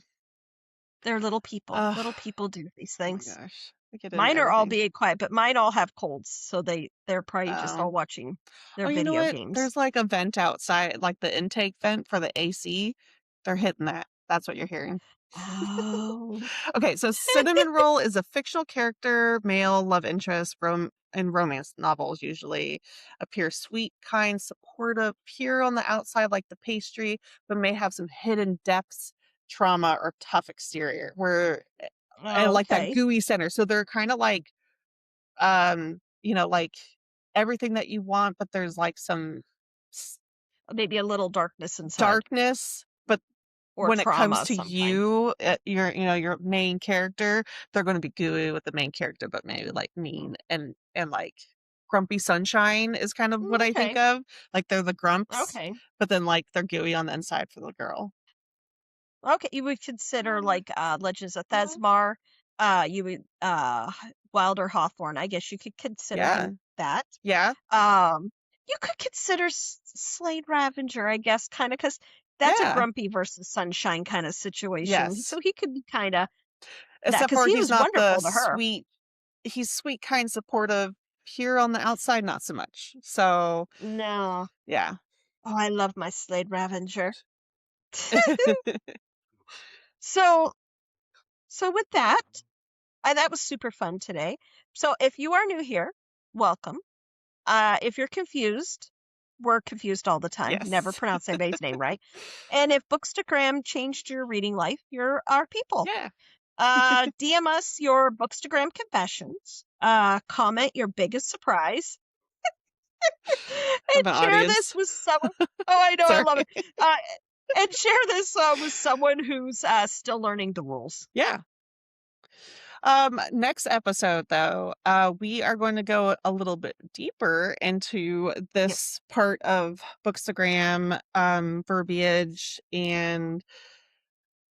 they're little people. Oh, Little people do these oh my things. gosh. I get into Mine are all everything. being quiet, but mine all have colds, so they're probably just all Um, watching their oh, you know video what? games. There's like a vent outside, like the intake vent for the AC. They're hitting that. That's what you're hearing. Oh, Okay, so Cinnamon Roll is a fictional character, male love interest, in romance novels usually. Appears sweet, kind, supportive, pure on the outside like the pastry, but may have some hidden depths, trauma, or tough exterior. And like that okay. gooey center. So they're kind of like like everything that you want, but there's like some s- Maybe a little darkness inside darkness, but or when it trauma comes of to some kind. you, your main character, they're going to be gooey with the main character, but maybe like mean and like grumpy sunshine is kind of what I think Okay. of. Like they're the grumps, Okay. but then like they're gooey on the inside for the girl. Okay. You would consider like Legends of Thesmar, you would Wilder Hawthorne. I guess you could consider Yeah. him that. Yeah. You could consider Slade Ravenger, I guess, kind of, because that's a Yeah. grumpy versus sunshine kind of situation. Yes. So he could be kind of that Except because for he he's was not the wonderful to her. sweet he's sweet, kind, supportive, pure on the outside, not so much. So, No. yeah. Oh, I love my Slade Ravenger. So, so with that, that was super fun today. So if you are new here, welcome. If you're confused, we're confused all the time. Never Yes. pronounce anybody's name right. And if Bookstagram changed your reading life, you're our people. Yeah. DM us your Bookstagram confessions. Comment your biggest surprise. Of And an share this audience. with someone. Oh, I know, I Sorry. love it. And share this with someone who's still learning the rules. Yeah. Next episode though, we are going to go a little bit deeper into Yep. this part of Bookstagram, verbiage, and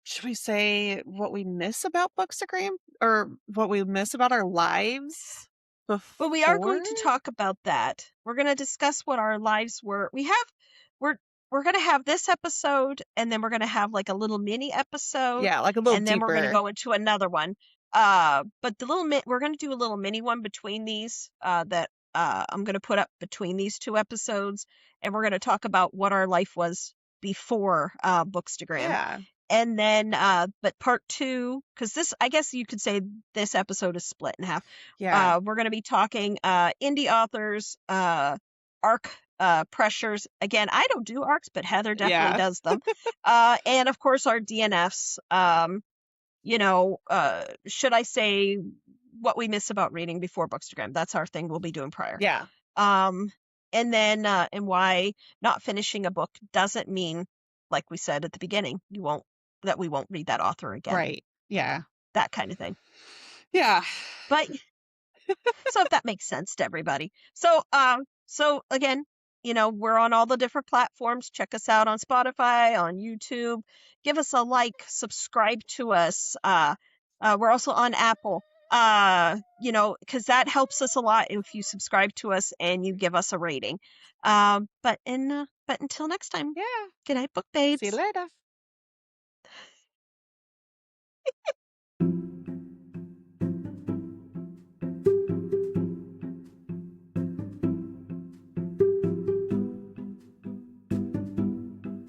should we say what we miss about Bookstagram or what we miss about our lives But we are before? going to talk about that. We're going to discuss what our lives were. We're we're going to have this episode, and then we're going to have like a little mini episode, Yeah, like a little and then we're going to deeper. go into another one. But we're going to do a little mini one between these that I'm going to put up between these two episodes, and we're going to talk about what our life was before Bookstagram. Yeah. And then, but part two, because I guess you could say this episode is split in half. Yeah. We're going to be talking indie authors, arc pressures. Again, I don't do arcs, but Heather definitely Yeah. does them. And of course, our DNFs. Should I say what we miss about reading before Bookstagram? That's our thing we'll be doing prior. Yeah. And then, and why not finishing a book doesn't mean, like we said at the beginning, we won't read that author again. Right. Yeah. That kind of thing. Yeah. But so if that makes sense to everybody. So again, we're on all the different platforms. Check us out on Spotify, on YouTube. Give us a like, subscribe to us. We're also on Apple. Because that helps us a lot if you subscribe to us and you give us a rating. But until next time. Yeah. Good night, book babes. See you later.